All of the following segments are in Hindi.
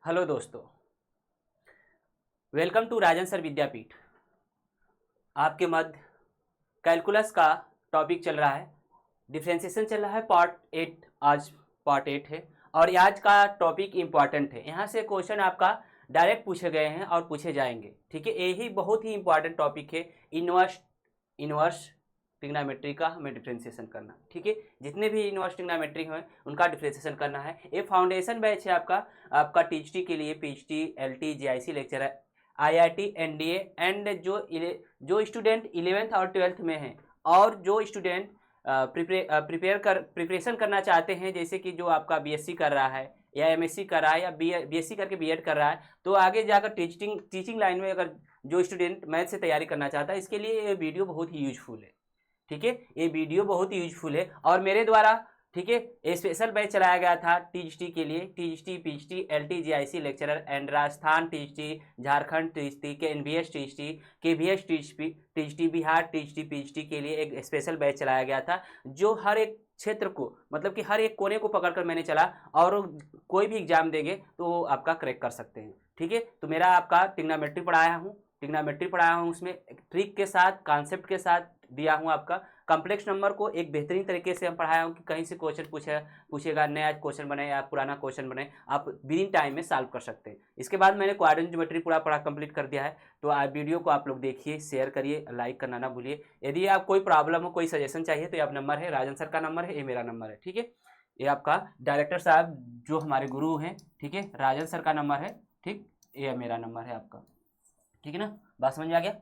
हेलो दोस्तों, वेलकम टू राजन सर विद्यापीठ। आपके मध्य कैलकुलस का टॉपिक चल रहा है, डिफ्रेंशिएशन चल रहा है पार्ट 8। आज पार्ट 8 है और आज का टॉपिक इम्पॉर्टेंट है। यहाँ से क्वेश्चन आपका डायरेक्ट पूछे गए हैं और पूछे जाएंगे, ठीक है। यही बहुत ही इंपॉर्टेंट टॉपिक है, इनवर्स ट्रिग्नोमेट्री का हमें डिफ्रेंशिएशन करना, ठीक है। जितने भी इनवर्स ट्रिग्नोमेट्री हैं उनका डिफ्रेंशिएशन करना है। ये फाउंडेशन बैच है आपका टीएचटी के लिए, पीएचडी, एलटी, जेआईसी लेक्चर है, आईआईटी, एनडीए एंड जो स्टूडेंट 11th और 12th में हैं और जो स्टूडेंट प्रिपरेशन करना चाहते हैं, जैसे कि जो आपका बीएससी कर रहा है या एमएससी कर रहा है या बीएससी करके बीएड कर रहा है, तो आगे जाकर टीचिंग लाइन में अगर जो स्टूडेंट मैथ से तैयारी करना चाहता है, इसके लिए ये वीडियो बहुत ही यूजफुल है, ठीक है। ये वीडियो बहुत ही यूजफुल है और मेरे द्वारा, ठीक है, ये स्पेशल बैच चलाया गया था टीएचटी के लिए, THT, PhD, LT, JIC lecturer and Rajasthan THT, Jharkhand THT, KNVS THT, KVS THT, Bihar THT, PhD के लिए एक स्पेशल बैच चलाया गया था, जो हर एक क्षेत्र को, मतलब कि हर एक कोने को पकड़कर मैंने चला और कोई भी एग्जाम देंगे तो आपका क्रैक कर सकते हैं, ठीक है। तो मेरा आपका ट्रिग्नोमेट्री पढ़ाया हूँ, उसमें ट्रिक के साथ, कॉन्सेप्ट के साथ दिया हूँ। आपका कॉम्प्लेक्स नंबर को एक बेहतरीन तरीके से हम पढ़ाया हूँ कि कहीं से क्वेश्चन पूछेगा, नया क्वेश्चन बने या पुराना क्वेश्चन बने, आप विदिन टाइम में सॉल्व कर सकते हैं। इसके बाद मैंने क्वाड्रेंट ज्योमेट्री पूरा पढ़ा कंप्लीट कर दिया है। तो आप वीडियो को आप लोग देखिए, शेयर करिए, लाइक करना ना भूलिए। यदि आप कोई प्रॉब्लम हो, कोई सजेशन चाहिए तो ये आप नंबर है, राजन सर का नंबर है, ये मेरा नंबर है, ठीक है। ये आपका डायरेक्टर साहब जो हमारे गुरु हैं, ठीक है, राजन सर का नंबर है, ठीक, ये मेरा नंबर है आपका, ठीक है ना। बात समझ में आ गया?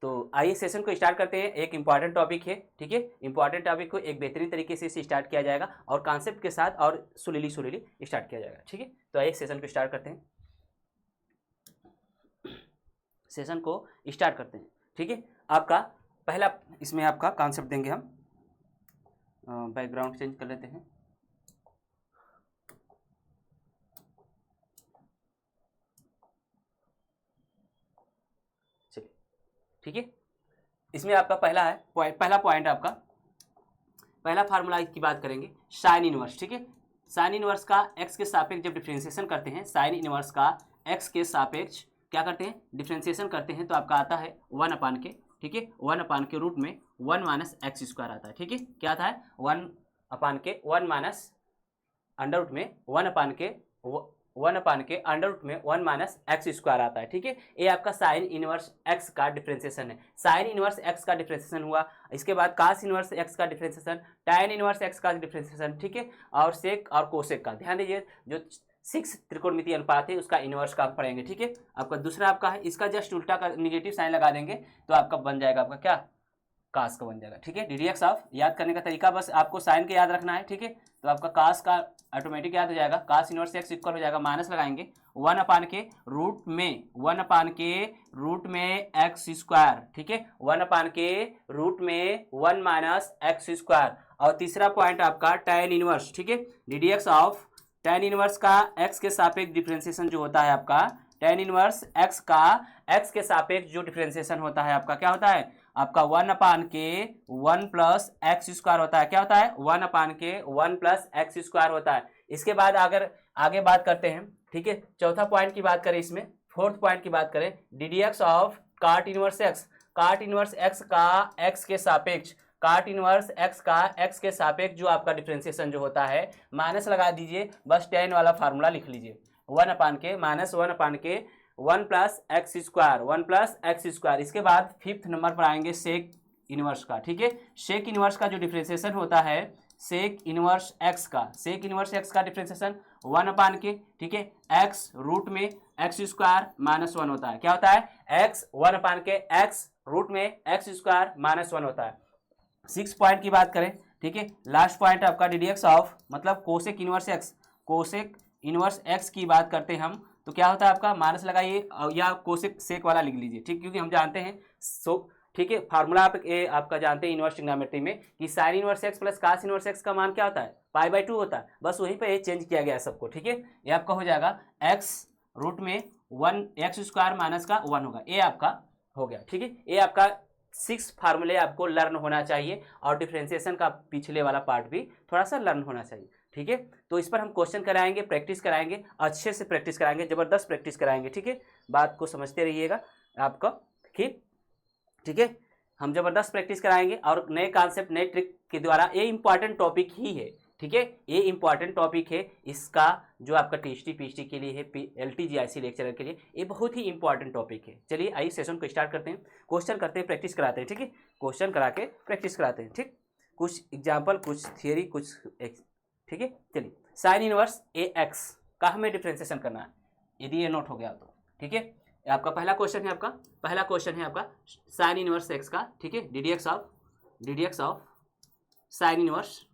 तो आइए सेशन को स्टार्ट करते हैं। एक इंपॉर्टेंट टॉपिक है, ठीक है। इंपॉर्टेंट टॉपिक को एक बेहतरीन तरीके से इसे स्टार्ट किया जाएगा और कॉन्सेप्ट के साथ और सुलीली स्टार्ट किया जाएगा, ठीक है। तो आइए सेशन को स्टार्ट करते हैं, सेशन को स्टार्ट करते हैं, ठीक है। आपका पहला इसमें आपका कॉन्सेप्ट देंगे हम, बैकग्राउंड चेंज कर लेते हैं। ठीक है, इसमें आपका पहला पॉइंट आपका पहला फार्मूला की बात करेंगे, साइन इनवर्स, ठीक है। साइन इनवर्स का एक्स के सापेक्ष जब डिफरेंशिएशन करते हैं, साइन इनवर्स का एक्स के सापेक्ष क्या करते हैं, डिफरेंशिएशन करते हैं, तो आपका आता है 1 के, ठीक है, 1 रूट में 1 माइनस एक्स स्क्वायर आता है, ठीक है। क्या आता है, 1 माइनस अंडर रूट में 1 के अंडर रूट में 1 माइनस एक्स स्क्वायर आता है, ठीक है। ये आपका साइन इनवर्स एक्स का डिफरेंशिएशन है। साइन इनवर्स एक्स का डिफरेंशिएशन हुआ, इसके बाद कास इनवर्स एक्स का डिफरेंशिएशन, टैन इनवर्स एक्स का डिफरेंशिएशन, ठीक है, और सेक और कोसेक का। ध्यान दीजिए, जो 6 त्रिकोणमितीय अनुपात है उसका इनवर्स का पढ़ेंगे, ठीक है। आपका दूसरा आपका है, इसका जस्ट उल्टा का निगेटिव साइन लगा देंगे तो आपका बन जाएगा आपका क्या, कास का बन जाएगा, ठीक है। डीडीएक्स ऑफ याद करने का तरीका बस आपको साइन के याद रखना है, ठीक है। तो आपका कास का ऑटोमेटिक याद हो जाएगा, कास इनवर्स एक्स इक्वल हो जाएगा, माइनस लगाएंगे 1 के रूट में एक्स स्क्वायर, ठीक है, 1 के रूट में 1 माइनस एक्स स्क्वायर। और तीसरा पॉइंट आपका टैन इनवर्स, ठीक है, डीडीएक्स ऑफ टैन इनवर्स का एक्स के सापेक्ष डिफरेंशिएशन जो होता है आपका, टैन इनवर्स एक्स का एक्स के सापेक्ष जो डिफरेंशिएशन होता है आपका क्या होता है, आपका 1 के 1 प्लस एक्स स्क्वायर होता है। क्या होता है, 1 के 1 प्लस एक्स स्क्वायर होता है। इसके बाद अगर आगे बात करते हैं, ठीक है, चौथा पॉइंट की बात करें, इसमें फोर्थ पॉइंट की बात करें, डीडीएक्स ऑफ काट इनवर्स एक्स, काट इनवर्स एक्स का एक्स के सापेक्ष, काट इनवर्स एक्स का एक्स के सापेक्ष जो आपका डिफरेंशिएशन जो होता है, माइनस लगा दीजिए, बस टैन वाला फार्मूला लिख लीजिए, 1 के माइनस 1 के 1 प्लस एक्स स्क्वायर। इसके बाद फिफ्थ नंबर पर आएंगे सेक इनवर्स का, ठीक है। सेक इनवर्स का जो डिफरेंशिएशन होता है, सेक इनवर्स एक्स का डिफरेंशिएशन 1 के, ठीक है, एक्स रूट में एक्स स्क्वायर माइनस 1 होता है। क्या होता है, एक्स 1 के एक्स रूट में एक्स स्क्वायर माइनस 1 होता है। 6 पॉइंट की बात करें, ठीक है, लास्ट पॉइंट आपका डीडीएक्स ऑफ मतलब कोसेक इनवर्स एक्स की बात करते हैं हम, तो क्या होता है आपका, माइनस लगाइए या कोसेक सेक वाला लिख लीजिए, ठीक, क्योंकि हम जानते हैं ठीक है, फार्मूला आपका जानते हैं इनवर्स ट्रिग्नोमेट्री में कि sine inverse x plus cos inverse x का मान क्या होता है, पाई/2 होता है। बस वहीं पे ये चेंज किया गया है सबको, ठीक है। ये आपका हो जाएगा एक्स रूट में 1 एक्स स्क्वायर माइनस का 1 होगा, ये आपका हो गया, ठीक है। ये आपका 6 फार्मूले आपको लर्न होना चाहिए और डिफरेंशिएशन का पिछले वाला पार्ट भी थोड़ा सा लर्न होना चाहिए। ठीक है। तो इस पर हम क्वेश्चन कराएंगे, प्रैक्टिस कराएंगे, अच्छे से प्रैक्टिस कराएंगे, जबरदस्त प्रैक्टिस कराएंगे, ठीक है। बात को समझते रहिएगा आपका, ठीक है। हम जबरदस्त प्रैक्टिस कराएंगे और नए कॉन्सेप्ट, नए ट्रिक के द्वारा। ये इंपॉर्टेंट टॉपिक ही है, ठीक है, ये इंपॉर्टेंट टॉपिक है। इसका जो आपका टीएसटी पीएचडी के लिए है, LTGIC लेक्चरर के लिए, ये बहुत ही इंपॉर्टेंट टॉपिक है। चलिए आइए सेशन को स्टार्ट करते हैं, क्वेश्चन करते हैं, प्रैक्टिस कराते हैं, ठीक है। क्वेश्चन करा के प्रैक्टिस कराते हैं, ठीक। कुछ एग्जाम्पल, कुछ थियरी, कुछ, ठीक है। चलिए, साइन इनवर्स AX का हमें डिफ्रेंसिएशन करना है, यदि ये नोट हो गया तो, ठीक है। आपका पहला क्वेश्चन है आपका साइन इनवर्स एक्स का, ठीक है। DDX of sine inverse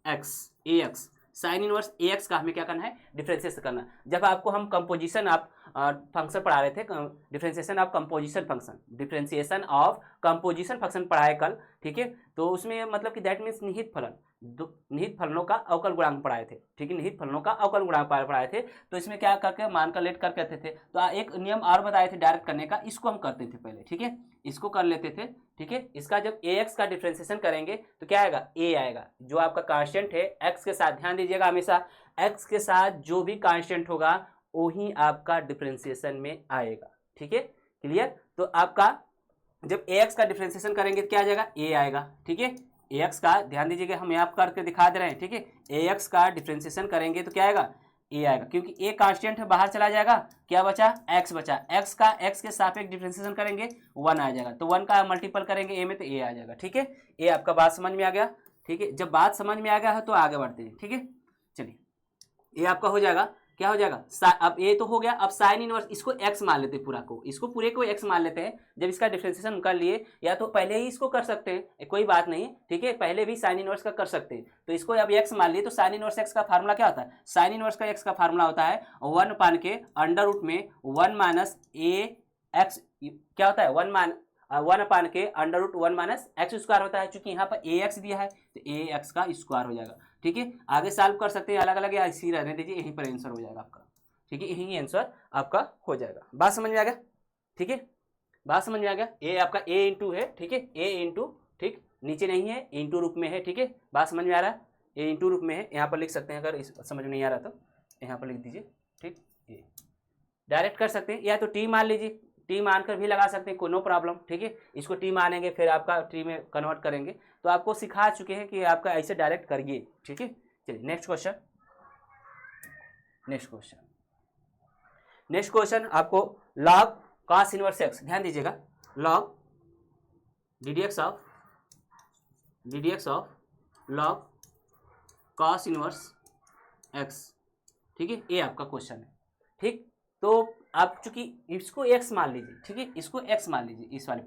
x AX, sine inverse AX का हमें क्या करना है, डिफ्रेंसिएशन करना है। जब आपको हम कंपोजिशन आप फंक्शन पढ़ा रहे थे, डिफ्रेंसिएशन ऑफ कंपोजिशन फंक्शन पढ़ाए कल, ठीक है। तो उसमें मतलब कि दैट मीन्स निहित फलनों का अवकल गुणांक पढ़ाए थे, ठीक है। निहित फलनों का अवकल गुणांक पढ़ाए थे। तो इसमें क्या करके मानकर लेट कर कहते थे, तो एक नियम और बताए थे डायरेक्ट करने का, इसको हम करते थे पहले, ठीक है। इसको कर लेते थे, ठीक है। इसका जब AX का डिफ्रेंसिएशन करेंगे तो क्या आएगा, A आएगा, जो आपका कांस्टेंट है X के साथ। ध्यान दीजिएगा, हमेशा X के साथ जो भी कांस्टेंट होगा वही आपका डिफ्रेंसिएशन में आएगा, ठीक है। क्लियर। तो आपका जब AX का डिफ्रेंसिएशन करेंगे तो क्या आ जाएगा, A आएगा, ठीक है। AX का ध्यान दीजिएगा, हम यहाँ करके दिखा दे रहे हैं, ठीक है। AX का डिफ्रेंसिएशन करेंगे तो क्या आएगा, A आएगा, क्योंकि A कांस्टेंट है, बाहर चला जाएगा, क्या बचा, X बचा। X का X के सापेक्ष डिफ्रेंसिएशन करेंगे 1 आ जाएगा, तो 1 का मल्टीपल करेंगे A में तो A आ जाएगा, ठीक है। ये आपका बात समझ में आ गया, ठीक है। जब बात समझ में आ गया है तो आगे बढ़ते हैं, ठीक है। चलिए, ये आपका हो जाएगा, क्या हो जाएगा, अब ये तो हो गया। अब साइन इनवर्स, इसको x मान लेते हैं, पूरे को x मान लेते हैं। जब इसका डिफरेंशिएशन कर लिए, या तो पहले ही इसको कर सकते हैं, कोई बात नहीं, ठीक है, पहले भी साइन इनवर्स का कर सकते हैं। तो इसको अब x मान लिए, तो साइन इनवर्स x का फार्मूला क्या होता है, साइन इनवर्स का x का फार्मूला होता है 1 के अंडर रूट में 1 माइनस AX, क्या होता है, 1 के under root 1 minus x square होता है। चूंकि यहाँ पर AX दिया है तो AX का स्क्वायर हो जाएगा, ठीक है। आगे सॉल्व कर सकते हैं अलग अलग, या इसी रहने दीजिए, यहीं पर आंसर हो जाएगा आपका, ठीक है। यही आंसर आपका हो जाएगा। बात समझ में आ गया, ठीक है, बात समझ में आ गया। ये आपका A इंटू है, ठीक है, A इंटू, ठीक, नीचे नहीं है, इंटू रूप में है, ठीक है। बात समझ में आ रहा है, A इंटू रूप में है, यहाँ पर लिख सकते हैं, अगर समझ में नहीं आ रहा तो यहाँ पर लिख दीजिए, ठीक। ये डायरेक्ट कर सकते हैं, या तो T मान लीजिए, T मानकर भी लगा सकते हैं, कोई नो प्रॉब्लम, ठीक है। इसको T मानेंगे, फिर आपका T में कन्वर्ट करेंगे। तो आपको सिखा चुके हैं कि आपका ऐसे डायरेक्ट करिए, ठीक है। चलिए नेक्स्ट क्वेश्चन आपको लॉग कॉस इनवर्स एक्स, ध्यान दीजिएगा, log DDX of log cos inverse x, ठीक है। ये आपका क्वेश्चन है, ठीक। तो आप चूंकि इसको x मान लीजिए, ठीक है, इसको x मान लीजिए, इस वाले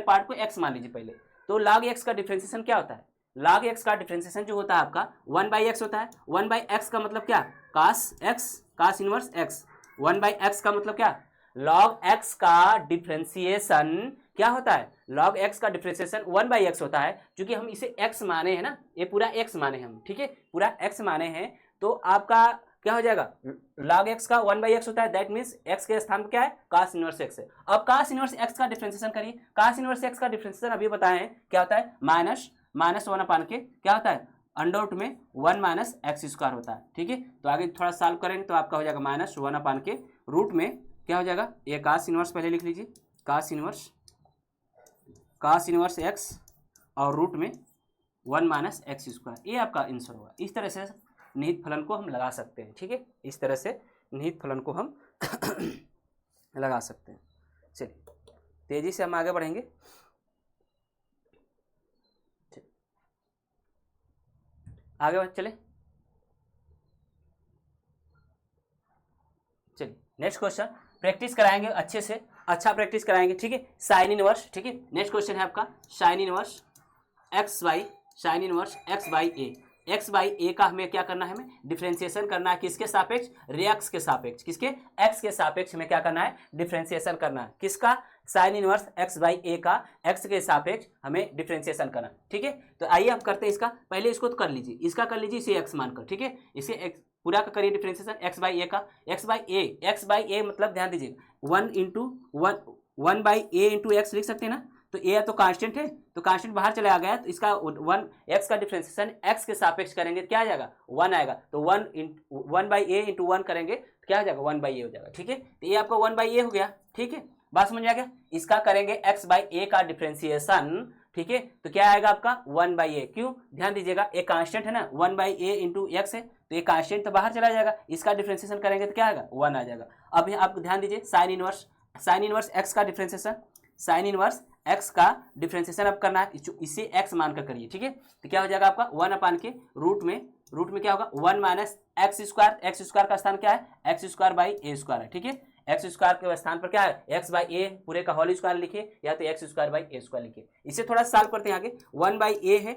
पार्ट को x मान लीजिए पहले। तो log x का डिफरेंशिएशन क्या होता है, log x का डिफरेंशिएशन जो होता है आपका 1/x होता है। 1/x का मतलब क्या, cos इनवर्स x। 1/x का मतलब क्या, log x का डिफरेंशिएशन क्या होता है, log x का डिफरेंशिएशन 1/x होता है। क्योंकि हम इसे x माने हैं ना, ये पूरा x माने हैं हम, ठीक है, पूरा x माने हैं। तो आपका क्या हो जाएगा, log x का 1/x होता है, दैट मीन्स x के स्थान पर क्या है, cos इनवर्स x है। अब cos इनवर्स x का डिफरेंशिएशन करिए। cos इनवर्स x का डिफरेंशिएशन अभी बताए हैं क्या होता है, माइनस 1 के क्या होता है, अंडर रूट में 1 माइनस एक्स स्क्वायर होता है, ठीक है। तो आगे थोड़ा सॉल्व करेंगे तो आपका हो जाएगा -1 के रूट में क्या हो जाएगा, ये cos इनवर्स पहले लिख लीजिए, cos इनवर्स x और रूट में 1 माइनस एक्स स्क्वायर, ये आपका आंसर होगा। इस तरह से निहित फलन को हम लगा सकते हैं, ठीक है, इस तरह से निहित फलन को हम लगा सकते हैं। चलिए तेजी से हम आगे बढ़ेंगे। आगे बढ़ चले, चलिए नेक्स्ट क्वेश्चन प्रैक्टिस कराएंगे अच्छे से, अच्छा प्रैक्टिस कराएंगे, ठीक है। साइन इनवर्स, ठीक है, नेक्स्ट क्वेश्चन है आपका साइन इनवर्स एक्स बाई ए का हमें क्या करना है, हमें डिफरेंशिएशन करना है, किसके सापेक्ष, रिएक्स के सापेक्ष, किसके, एक्स के सापेक्ष हमें क्या करना है, डिफरेंशिएशन करना है, किसका, साइन इनवर्स एक्स बाई ए का एक्स के सापेक्ष हमें डिफरेंशिएशन करना, ठीक है। तो आइए हम करते हैं इसका, पहले इसको तो कर लीजिए, इसका कर लीजिए, इसे एक्स मानकर, ठीक है, इसे एक्स पूरा का करिए डिफरेंशिएशन एक्स बाई ए का, एक्स बाई ए मतलब ध्यान दीजिए 1 बाई ए इंटू एक्स लिख सकते हैं ना। तो ए तो कांस्टेंट है, तो कांस्टेंट बाहर चला गया, तो इसका 1 एक्स का डिफ्रेंसिएशन एक्स के सापेक्ष करेंगे तो क्या आ जाएगा 1 आएगा, तो 1/a इंटू 1 करेंगे तो क्या आ जाएगा 1/a हो जाएगा। ठीक है, तो ये आपका 1/a हो गया। ठीक है, बात समझ आ गया। इसका करेंगे x/a का डिफ्रेंसिएशन। ठीक है, तो क्या आएगा आपका 1/a। क्यों, ध्यान दीजिएगा, एक कांस्टेंट है ना, 1/a इंटू एक्स है, तो ये कांस्टेंट तो बाहर चला जाएगा, इसका डिफ्रेंसिएशन करेंगे तो क्या आएगा 1 आ जाएगा। अब यहाँ आप ध्यान दीजिए, साइन इनवर्स एक्स का डिफ्रेंसिएशन, साइन इनवर्स एक्स का डिफ्रेंसिएशन अब करना है, इसे एक्स मानकर करिए। ठीक है, तो क्या हो जाएगा आपका 1 रूट में क्या होगा 1 माइनस एक्स स्क्वायर का स्थान क्या है x² है। ठीक है, x² के स्थान पर क्या है x/a पूरे का होल स्क्वायर लिखिए, या तो x² लिखिए। इसे थोड़ा सॉल्व करते हैं आगे। 1/a है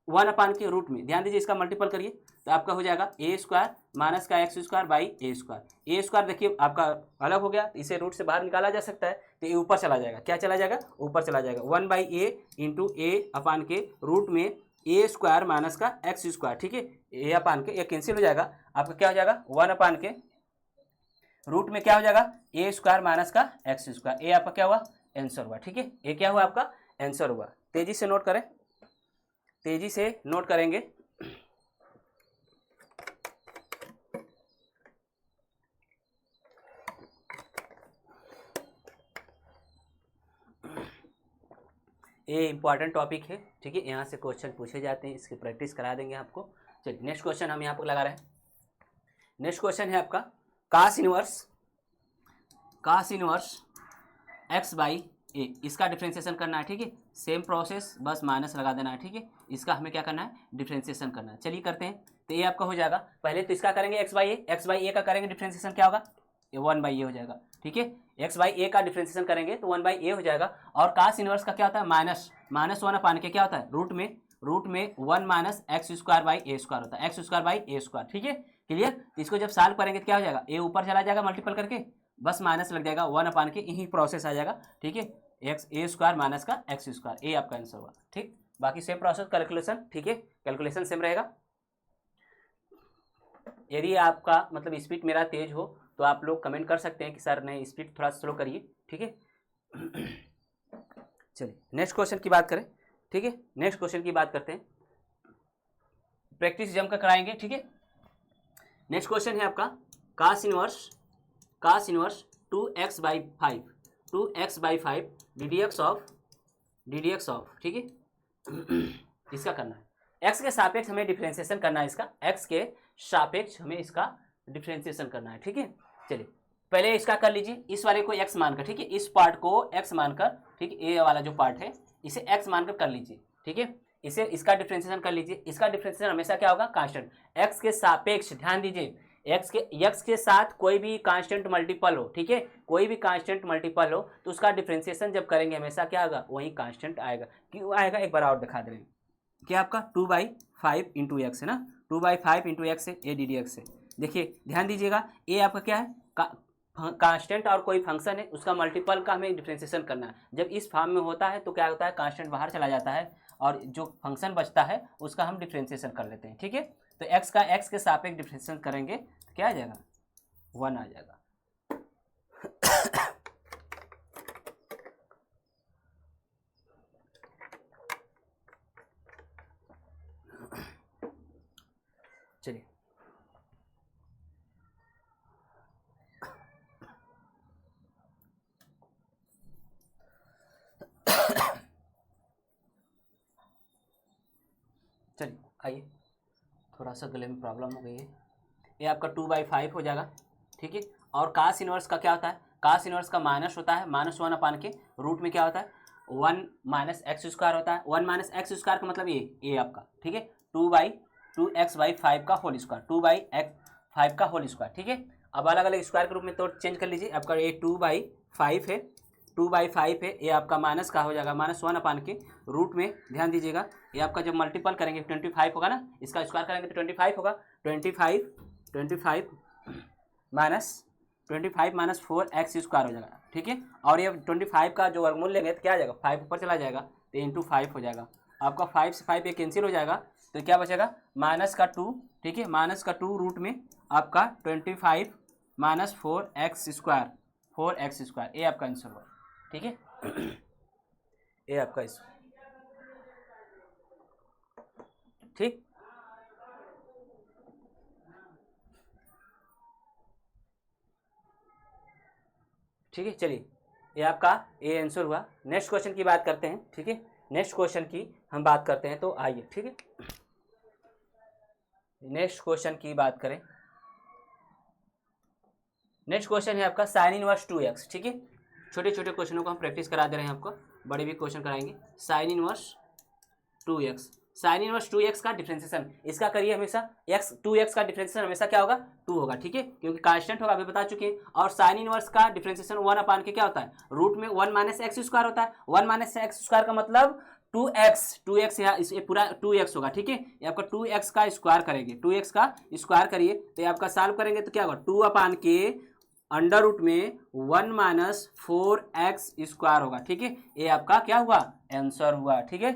1 रूट में, ध्यान दीजिए इसका मल्टीपल करिए तो आपका हो जाएगा a² माइनस का x²/a²। देखिए आपका अलग हो गया, इसे रूट से बाहर निकाला जा सकता है, तो ये ऊपर चला जाएगा। क्या चला जाएगा, ऊपर चला जाएगा। 1/a इंटू a रूट में a² माइनस का x²। ठीक है, ये कैंसिल हो जाएगा, आपका क्या हो जाएगा 1 रूट में क्या हो जाएगा a² माइनस का x²। ये आपका क्या हुआ आंसर हुआ। ठीक है, ये क्या हुआ आपका आंसर हुआ। तेजी से नोट करें, तेजी से नोट करेंगे। ये इंपॉर्टेंट टॉपिक है। ठीक है, यहाँ से क्वेश्चन पूछे जाते हैं, इसकी प्रैक्टिस करा देंगे आपको। चलिए नेक्स्ट क्वेश्चन हम यहाँ पर लगा रहे हैं। नेक्स्ट क्वेश्चन है आपका कास इनवर्स x/a, इसका डिफ्रेंसिएशन करना है। ठीक है, सेम प्रोसेस, बस माइनस लगा देना है। ठीक है, इसका हमें क्या करना है डिफ्रेंसिएशन करना है। चलिए करते हैं। तो ये आपका हो जाएगा, पहले तो इसका करेंगे x/a का करेंगे डिफ्रेंसिएशन, क्या होगा ये 1/a हो जाएगा। ठीक है, x/a का डिफ्रेंसिएशन करेंगे तो 1/a हो जाएगा। और कास इनवर्स का क्या होता है माइनस 1 क्या होता है रूट में 1 माइनस x² होता है, x²/a²। ठीक है, क्लियर। तो इसको जब सॉल्व करेंगे तो क्या हो जाएगा, ए ऊपर चला जाएगा मल्टीपल करके, बस माइनस लग जाएगा 1 यही प्रोसेस आ जाएगा। ठीक है, a² माइनस का x², ये आपका आंसर हुआ। ठीक, बाकी सेम प्रोसेस कैलकुलेशन। ठीक है, कैलकुलेशन सेम रहेगा। यदि आपका मतलब स्पीड मेरा तेज हो तो आप लोग कमेंट कर सकते हैं कि सर नहीं स्पीड थोड़ा स्लो करिए। ठीक है, चलिए नेक्स्ट क्वेश्चन की बात करें। ठीक है, नेक्स्ट क्वेश्चन की बात करते हैं, प्रैक्टिस जमकर कराएंगे। ठीक है, नेक्स्ट क्वेश्चन है आपका कास इनवर्स 2x/5 ddx ऑफ। ठीक है, इसका करना है, x के सापेक्ष हमें डिफ्रेंसिएशन करना है, इसका x के सापेक्ष हमें इसका डिफ्रेंसिएशन करना है। ठीक है, चलिए पहले इसका कर लीजिए, इस वाले को x मानकर। ठीक है, इस पार्ट को x मानकर, ठीक है, ये वाला जो पार्ट है इसे x मानकर कर लीजिए। ठीक है, इसका डिफ्रेंसिएशन कर लीजिए। इसका डिफ्रेंसिएशन हमेशा क्या होगा कांस्टेंट x के सापेक्ष। ध्यान दीजिए, x के साथ कोई भी कांस्टेंट मल्टीपल हो, ठीक है, कोई भी कांस्टेंट मल्टीपल हो तो उसका डिफ्रेंसिएशन जब करेंगे हमेशा क्या होगा वही कांस्टेंट आएगा। क्यों आएगा एक बार और दिखा दे रहे हैं, क्या आपका 2/5 इंटू एक्स है ना, 2/5 इंटू एक्स है, ए डी डी एक्स है। देखिए ध्यान दीजिएगा, ये आपका क्या है कांस्टेंट और कोई फंक्शन है उसका मल्टीपल का हमें डिफ्रेंसिएशन करना है। जब इस फॉर्म में होता है तो क्या होता है कांस्टेंट बाहर चला जाता है और जो फंक्शन बचता है उसका हम डिफ्रेंसिएशन कर लेते हैं। ठीक है, तो x के सापेक्ष डिफ्रेंसिएशन करेंगे तो क्या आ जाएगा 1 आ जाएगा। चलिए आइए, थोड़ा सा गले में प्रॉब्लम हो गई है। ये आपका 2/5 हो जाएगा। ठीक है, और कास इनवर्स का क्या होता है, कास इनवर्स का माइनस होता है, -1 के रूट में क्या होता है 1 माइनस x² होता है। 1 माइनस x² का मतलब ये आपका, ठीक है, 2x/5 का होल स्क्वायर, 2/5 का होल स्क्वायर। ठीक है, अब अलग अलग स्क्वायर के रूप में तो चेंज कर लीजिए। आपका ये 2/5 है, 2/5 है, ये आपका माइनस का हो जाएगा -1 के रूट में। ध्यान दीजिएगा, ये आपका जब मल्टीपल करेंगे 25 होगा ना, इसका स्क्वायर करेंगे तो 25 होगा। 25 माइनस 4x² हो जाएगा। ठीक है, और ये 25 का जो वर्गमूल लेंगे तो क्या आ जाएगा 5 ऊपर चला जाएगा तो इंटू 5 हो जाएगा। आपका 5 से 5 ये कैंसिल हो जाएगा तो क्या बचेगा -2। ठीक है, -2 रूट में आपका 25 माइनस 4x², ये आपका आंसर हुआ। ठीक है, ये आपका इस, ठीक, ठीक है। चलिए ये आपका ये आंसर हुआ। नेक्स्ट क्वेश्चन की बात करते हैं, ठीक है, नेक्स्ट क्वेश्चन की हम बात करते हैं, तो आइए, ठीक है, नेक्स्ट क्वेश्चन की बात करें। नेक्स्ट क्वेश्चन है आपका साइन इनवर्स 2x, ठीक है। छोटे छोटे क्वेश्चनों को हम प्रैक्टिस करा दे रहे हैं आपको, बड़े भी क्वेश्चन कराएंगे। Sine inverse 2x, sine inverse 2x का डिफरेंशिएशन इसका करिए हमेशा, x 2x का डिफरेंशिएशन हमेशा क्या होगा, 2 होगा, ठीक है, क्योंकि कांस्टेंट होगा, अभी बता चुके हैं। और साइन इनवर्स का डिफरेंशिएशन 1 अपान के क्या होता है, रूट में 1 माइनस एक्स स्क्वायर होता है। 1 माइनस एक्स स्क्वायर का मतलब 2x यहाँ ये पूरा 2x होगा, ठीक है। ये आपका 2x का स्क्वायर करेंगे, 2x का स्क्वायर करिए तो ये आपका सॉल्व करेंगे तो क्या होगा, 2 अपान के अंडर रूट में 1 माइनस 4x स्क्वायर होगा, ठीक है। ये आपका क्या हुआ, आंसर हुआ, ठीक है।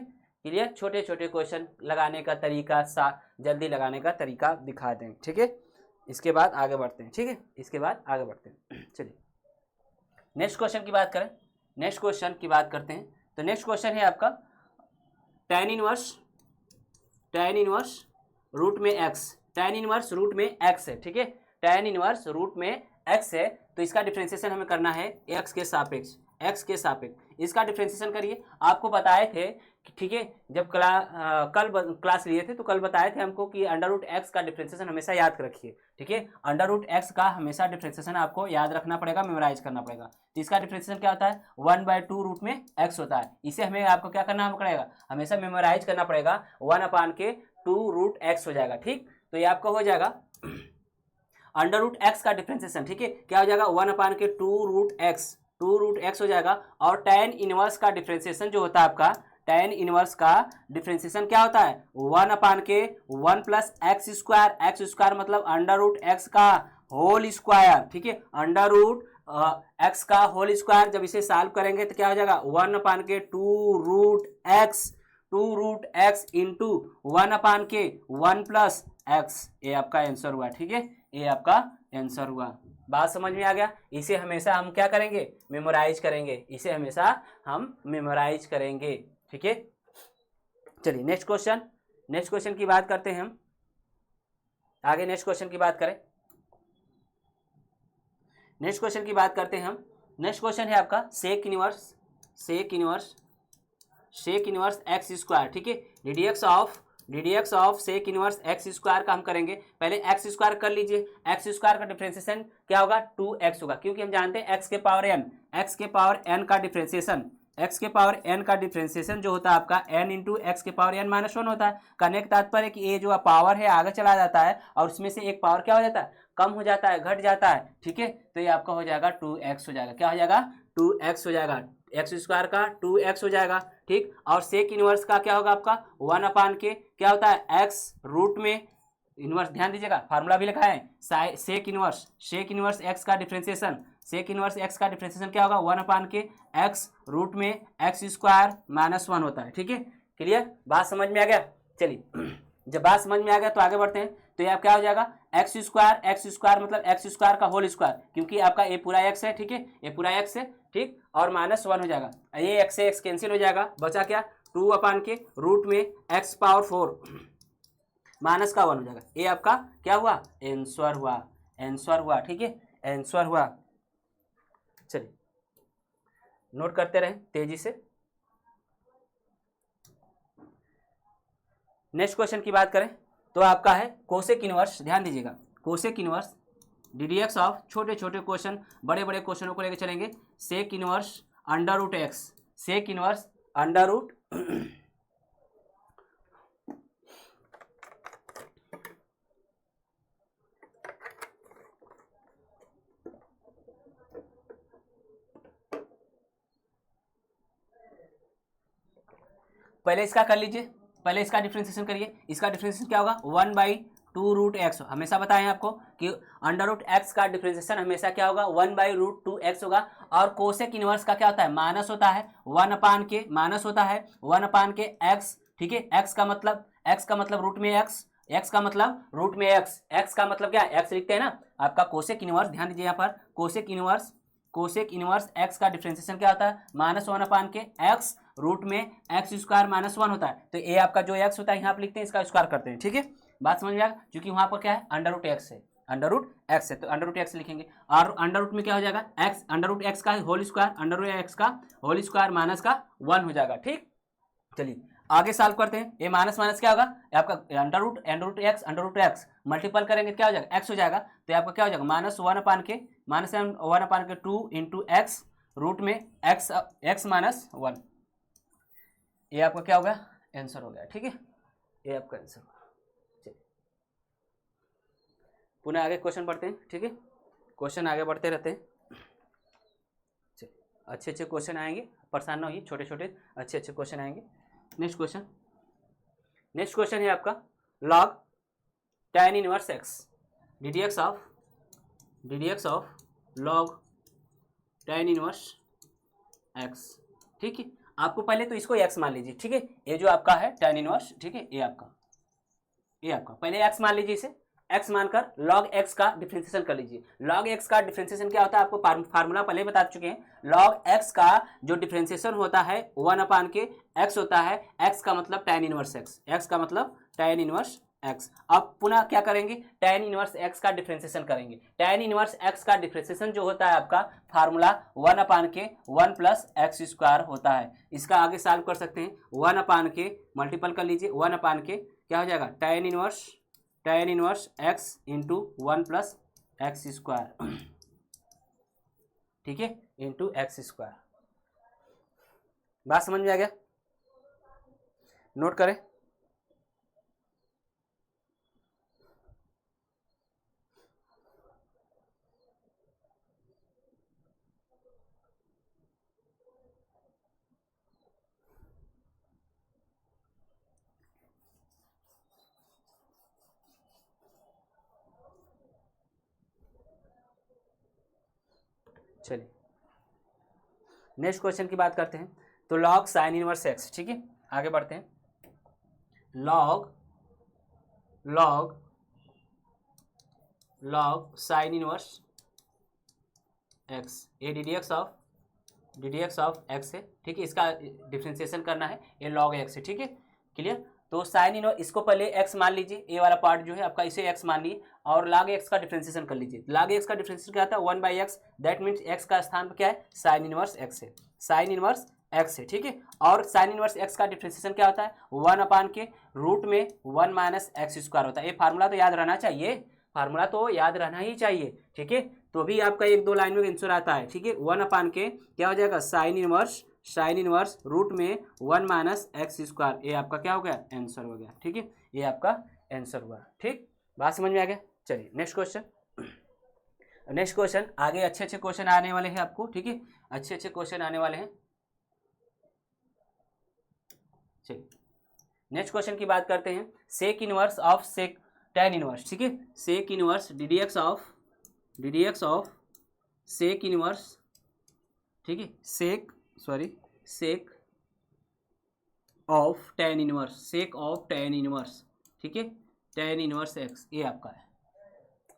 क्लियर। छोटे छोटे क्वेश्चन लगाने का तरीका जल्दी लगाने का तरीका दिखा दें, ठीक है। इसके बाद आगे बढ़ते हैं, ठीक है, इसके बाद आगे बढ़ते हैं। चलिए नेक्स्ट क्वेश्चन की बात करें, नेक्स्ट क्वेश्चन की बात करते हैं। तो नेक्स्ट क्वेश्चन है आपका tan इनवर्स रूट में x, tan इनवर्स रूट में x है, ठीक है, tan इनवर्स रूट में x है। तो इसका डिफरेंशिएशन हमें करना है x के सापेक्ष, x के सापेक्ष इसका डिफरेंशिएशन करिए। आपको बताए थे कि, ठीक है, जब कल क्लास लिए थे तो कल बताए थे हमको कि अंडर रूट एक्स का डिफरेंशिएशन हमेशा याद रखिए, ठीक है। अंडर रूट एक्स का हमेशा डिफरेंशिएशन आपको याद रखना पड़ेगा, मेमोराइज करना पड़ेगा। तो इसका डिफरेंशिएशन क्या होता है, 1/2 रूट में एक्स होता है। इसे हमें आपको क्या करना पड़ेगा, हमेशा मेमोराइज करना पड़ेगा, 1 अपान के 2 रूट एक्स हो जाएगा, ठीक। तो ये आपका हो जाएगा अंडर रूट एक्स का डिफरेंशिएशन, ठीक है, क्या हो जाएगा, 1 अपान के 2 रूट एक्स हो जाएगा। और tan इनवर्स का डिफरेंशिएशन जो होता है आपका, tan इनवर्स का डिफरेंशिएशन क्या होता है, 1 अपान के 1 प्लस एक्स स्क्वायर मतलब अंडर रूट एक्स का होल स्क्वायर, ठीक है, अंडर रूट एक्स का होल स्क्वायर। जब इसे सॉल्व करेंगे तो क्या हो जाएगा, 1 अपान के 2 रूट एक्स इंटू 1 अपान के 1 प्लस एक्स। ये आपका आंसर हुआ, ठीक है, ये आपका आंसर हुआ। बात समझ में आ गया। इसे हमेशा हम क्या करेंगे, मेमोराइज करेंगे, इसे हमेशा हम मेमोराइज करेंगे, ठीक है। चलिए नेक्स्ट क्वेश्चन की बात करते हैं हम आगे। नेक्स्ट क्वेश्चन की बात करें, नेक्स्ट क्वेश्चन की बात करते हैं हम। नेक्स्ट क्वेश्चन है आपका सेक इनवर्स एक्स स्क्वायर, ठीक है, ddx of sec inverse x square का हम करेंगे। पहले एक्स स्क्वायर कर लीजिए, एक्स स्क्वायर का डिफरेंशिएशन क्या होगा, 2x होगा, क्योंकि हम जानते हैं x के पावर n का डिफरेंशिएशन जो होता है आपका n इंटू एक्स के पावर n माइनस 1 होता है। कहने का तात्पर्य कि ये जो पावर है आगे चला जाता है और उसमें से एक पावर क्या हो जाता है, कम हो जाता है, घट जाता है, ठीक है। तो ये आपका हो जाएगा 2x हो जाएगा, क्या हो जाएगा, 2x हो जाएगा, एक्स स्क्वायर का 2x हो जाएगा, ठीक। और सेक इनवर्स का क्या होगा आपका 1 अपान के क्या होता है, x रूट में इनवर्स, ध्यान दीजिएगा फार्मूला भी लिखा है, सेक इनवर्स x का डिफरेंशिएशन, सेक इनवर्स x का डिफरेंशिएशन क्या होगा, 1 अपान के x रूट में एक्स स्क्वायर माइनस 1 होता है, ठीक है। क्लियर, बात समझ में आ गया। चलिए जब बात समझ में आ गया तो आगे बढ़ते हैं। तो ये क्या हो जाएगा, एक्स स्क्वायर मतलब एक्स स्क्वायर का होल स्क्वायर, क्योंकि आपका ये पूरा एक्स है, ठीक है, ये पूरा एक्स है, ठीक, और माइनस 1 हो जाएगा, ये एक्स से एक्स कैंसिल हो जाएगा, बचा क्या, 2 अपान के रूट में एक्स पावर 4 माइनस का 1 हो जाएगा। ये आपका क्या हुआ, आंसर हुआ, ठीक है, आंसर हुआ। चलिए नोट करते रहें तेजी से। नेक्स्ट क्वेश्चन की बात करें तो आपका है कोसेक इनवर्स, ध्यान दीजिएगा, कोसेक इनवर्स ddx ऑफ छोटे छोटे क्वेश्चन बड़े बड़े क्वेश्चनों को लेकर चलेंगे। Sec inverse under root x, sec inverse under root पहले इसका कर लीजिए, पहले इसका डिफरेंशिएशन करिए। इसका डिफरेंशिएशन क्या होगा, 1/2 रूट एक्स। हमेशा बताएं आपको कि अंडर रूट एक्स का डिफरेंशिएशन हमेशा क्या होगा, 1/√2x होगा। और कोसेक इनवर्स का क्या होता है, माइनस होता है, 1 अपान के माइनस होता है 1 अपान के एक्स, ठीक है। एक्स का मतलब रूट में एक्स का मतलब रूट में एक्स का मतलब क्या है, एक्स लिखते हैं ना। आपका कोसेक इनवर्स, ध्यान दीजिए यहाँ पर, कोसेक इनवर्स एक्स का डिफरेंशिएशन क्या होता है, -1 अपान के एक्स रूट में एक्स स्क्वायर माइनस 1 होता है, तो ए आपका जो एक्स होता है यहाँ पे लिखते हैं, इसका स्क्वायर करते हैं, ठीक है, बात समझ में आएगा, क्योंकि वहाँ पर क्या है अंडर रूट एक्स है, अंडर रूट एक्स है, तो अंडर रूट एक्स लिखेंगे, और अंडर रूट में क्या हो जाएगा एक्स, अंडर रूट एक्स का whole square, under root x का होल स्क्वायर माइनस का 1 हो जाएगा, ठीक। चलिए आगे सॉल्व करते हैं, ये माइनस माइनस क्या होगा आपका अंडर रूट एक्स मल्टीपल करेंगे क्या हो जाएगा एक्स हो जाएगा, तो आपका क्या हो जाएगा -1/के 2 इंटू एक्स रूट में एक्स माइनस 1, ये आपका क्या हो गया आंसर हो गया, ठीक है, ये आपका आंसर होगा। चलिए पुनः आगे क्वेश्चन पढ़ते हैं, ठीक है, क्वेश्चन आगे बढ़ते रहते हैं, चलिए अच्छे अच्छे क्वेश्चन आएंगे, परेशान ना होइए, छोटे छोटे अच्छे अच्छे क्वेश्चन आएंगे। नेक्स्ट क्वेश्चन है आपका log tan inverse x ddx of log tan inverse x, ठीक है, आपको पहले तो इसको x मान लीजिए, ठीक है, ये जो आपका है tan इनवर्स, ठीक है, ये आपका पहले x मान लीजिए, इसे x मानकर log x का डिफरेंशिएशन कर लीजिए। log x का डिफरेंशिएशन क्या होता है आपको फार्मूला पहले बता चुके हैं, log x का जो डिफरेंशिएशन होता है 1/के x होता है, x का मतलब tan इनवर्स x का मतलब tan इनवर्स x। अब पुनः क्या करेंगे tan इनवर्स x का डिफरेंशिएशन करेंगे, tan इनवर्स x का डिफरेंशिएशन जो होता है आपका फार्मूला 1/के 1 प्लस एक्स स्क्वायर होता है, इसका आगे सॉल्व कर सकते हैं, 1/के मल्टीपल कर लीजिए, 1/के क्या हो जाएगा tan inverse x into 1 plus x square, ठीक है, इंटू एक्स स्क्वायर। बात समझ में आ गया, नोट करें। चलिए नेक्स्ट क्वेश्चन की बात करते हैं, तो log साइन इनवर्स x, ठीक है, आगे बढ़ते हैं, log साइन इनवर्स x, ये ddx ऑफ x है, ठीक है, इसका डिफरेंशिएशन करना है, ये log x है, ठीक है, क्लियर। तो साइन इनवर्स इसको पहले x मान लीजिए, ये वाला पार्ट जो है आपका इसे x मान लीजिए, और log x का डिफरेंशिएशन कर लीजिए, log x का डिफरेंशिएशन क्या होता है 1/x, दैट मीन्स x का स्थान पर क्या है साइन इनवर्स x है, साइन इनवर्स x है, ठीक है, और साइन इनवर्स x का डिफरेंशिएशन क्या होता है 1/के रूट में 1 माइनस एक्स स्क्वायर होता है, ये फार्मूला तो याद रहना चाहिए, फार्मूला तो याद रहना ही चाहिए, ठीक है, तो भी आपका 1-2 लाइन में आंसर आता है, ठीक है, 1/के क्या हो जाएगा साइन इनवर्स रूट में 1 माइनस एक्स स्क्वायर, ये आपका क्या हो गया आंसर हो गया, ठीक है, ये आपका आंसर हुआ, ठीक, बात समझ में आ गया। चलिए नेक्स्ट क्वेश्चन आगे अच्छे अच्छे क्वेश्चन आने वाले हैं आपको, ठीक है, अच्छे अच्छे क्वेश्चन आने वाले हैं। चलिए नेक्स्ट क्वेश्चन की बात करते हैं, sec inverse of sec tan inverse, ठीक है, sec inverse ddx of sec inverse, ठीक है, सेक ऑफ tan इनवर्स, ठीक है, tan इनवर्स x, ये आपका है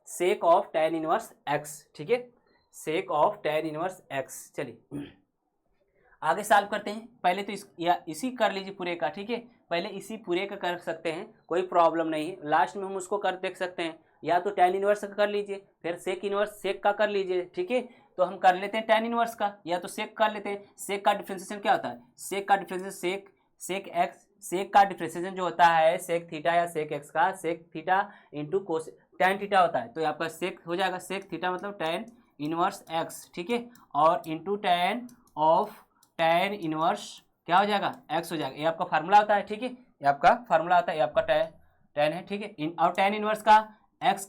सेक ऑफ tan इनवर्स x, ठीक है, सेक ऑफ tan इनवर्स x। चलिए आगे सॉल्व करते हैं, पहले तो इसी कर लीजिए पूरे का, ठीक है, पहले इसी पूरे का कर सकते हैं, कोई प्रॉब्लम नहीं है, लास्ट में हम उसको कर देख सकते हैं, या तो tan इनवर्स का कर लीजिए, फिर सेक इनवर्स सेक का कर लीजिए, ठीक है, तो हम कर लेते हैं tan इनवर्स का, या तो सेक कर लेते हैं, सेक का डिफरेंशिएशन क्या होता है, सेक का डिफरेंशिएशन सेक का डिफरेंशिएशन जो होता है सेक थीटा या सेक एक्स का sec theta into cos tan theta होता है, तो आपका सेक हो जाएगा सेक थीटा मतलब tan इनवर्स एक्स, ठीक है, और into tan of tan inverse क्या हो जाएगा x हो जाएगा, ये आपका फार्मूला होता है, ठीक है, ये आपका फार्मूला होता है, ये आपका tan है, ठीक है, और tan इनवर्स x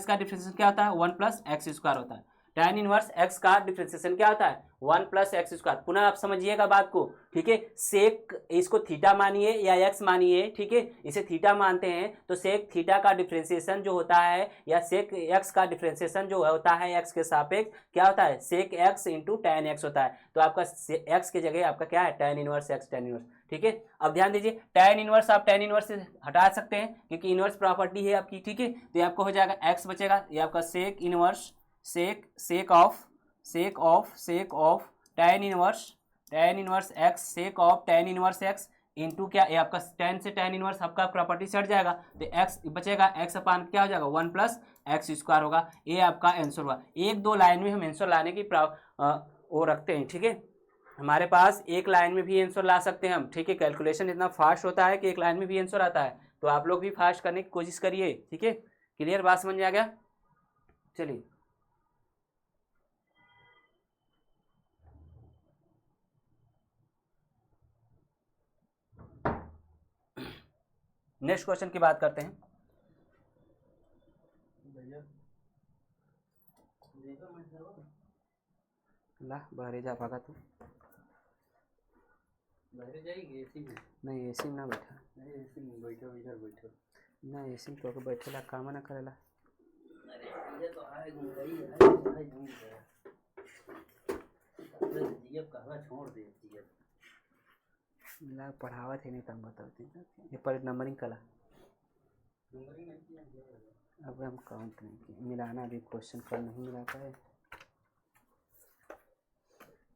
का डिफरेंशिएशन क्या होता है 1 प्लस एक्स स्क्वायर होता है, tan इनवर्स x का डिफरेंशिएशन क्या होता है 1 प्लस एक्स स्क्वायर। पुनः आप समझिएगा बात को, ठीक है, सेक इसको थीटा मानिए या x मानिए, ठीक है, इसे थीटा मानते हैं तो सेक थीटा का डिफरेंशिएशन जो होता है या सेक x का डिफरेंशिएशन जो होता है x के सापेक्ष क्या होता है सेक x इंटू tan x होता है, तो आपका x की जगह आपका क्या है tan inverse x, tan inverse, ठीक है। अब ध्यान दीजिए tan इनवर्स आप tan इनवर्स से हटा सकते हैं क्योंकि इनवर्स प्रॉपर्टी है आपकी, ठीक है, तो ये आपको हो जाएगा x बचेगा, ये आपका sec inverse sec of tan tan inverse x sec of tan inverse x into क्या, ये आपका tan से tan इनवर्स आपका प्रॉपर्टी से हट जाएगा तो एक्स बचेगा, एक्स अपान क्या हो जाएगा 1 प्लस एक्स स्क्वायर होगा। ये आपका आंसर हुआ। एक दो लाइन में हम आंसर लाने की वो रखते हैं, ठीक है। हमारे पास एक लाइन में भी आंसर ला सकते हैं हम, ठीक है। कैलकुलेशन इतना फास्ट होता है कि एक लाइन में भी आंसर आता है, तो आप लोग भी फास्ट करने की कोशिश करिए, ठीक है। क्लियर, बात समझ में आ गया। चलिए नेक्स्ट क्वेश्चन की बात करते हैं। ला बाहर जा भागा तू, बाहर जाएगी एसी में? नहीं एसी में ना बैठा, नहीं एसी में बैठो, इधर बैठो ना, एसी में तो बैठेला काम ना करेला। अरे ये तो आए गई है घूम गया, जीएफ कहवा छोड़ दे जीएफ ला पढ़ावत है नहीं तब बताते ये पर नंबरिंग कला, नंबरिंग नहीं किया। अब हम काउंट नहीं किए, मिलाना भी क्वेश्चन कल नहीं मिला पाए,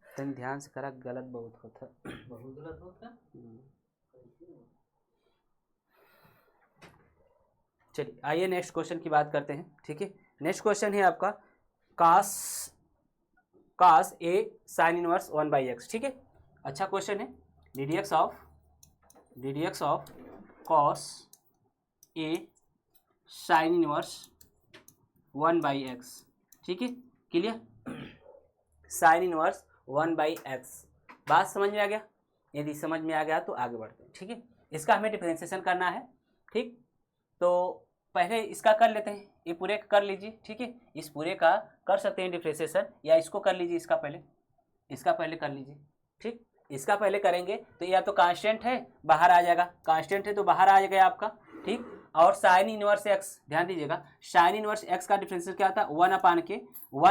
तुम ध्यान से करा, गलत बहुत होता, बहुत गलत होता। चलिए आइए नेक्स्ट क्वेश्चन की बात करते हैं, ठीक है। नेक्स्ट क्वेश्चन है आपका कास ए साइन इनवर्स 1/x, ठीक है। अच्छा क्वेश्चन है। ddx of cos A sine inverse 1/x, ठीक है। क्लियर, साइन इनवर्स 1/x, बात समझ में आ गया? यदि समझ में आ गया तो आगे बढ़ते हैं, ठीक है। इसका हमें डिफरेंशिएशन करना है, ठीक। तो पहले इसका कर लेते हैं, ये पूरे कर लीजिए, ठीक है। इस पूरे का कर सकते हैं डिफरेंशिएशन, या इसको कर लीजिए, इसका पहले कर लीजिए, ठीक। इसका पहले करेंगे तो या तो कांस्टेंट है बाहर आ जाएगा, कांस्टेंट है तो बाहर आ जाएगा आपका, ठीक। और साइन इनवर्स एक्स, ध्यान दीजिएगा, साइन इनवर्स एक्स का डिफरेंशियल क्या था, 1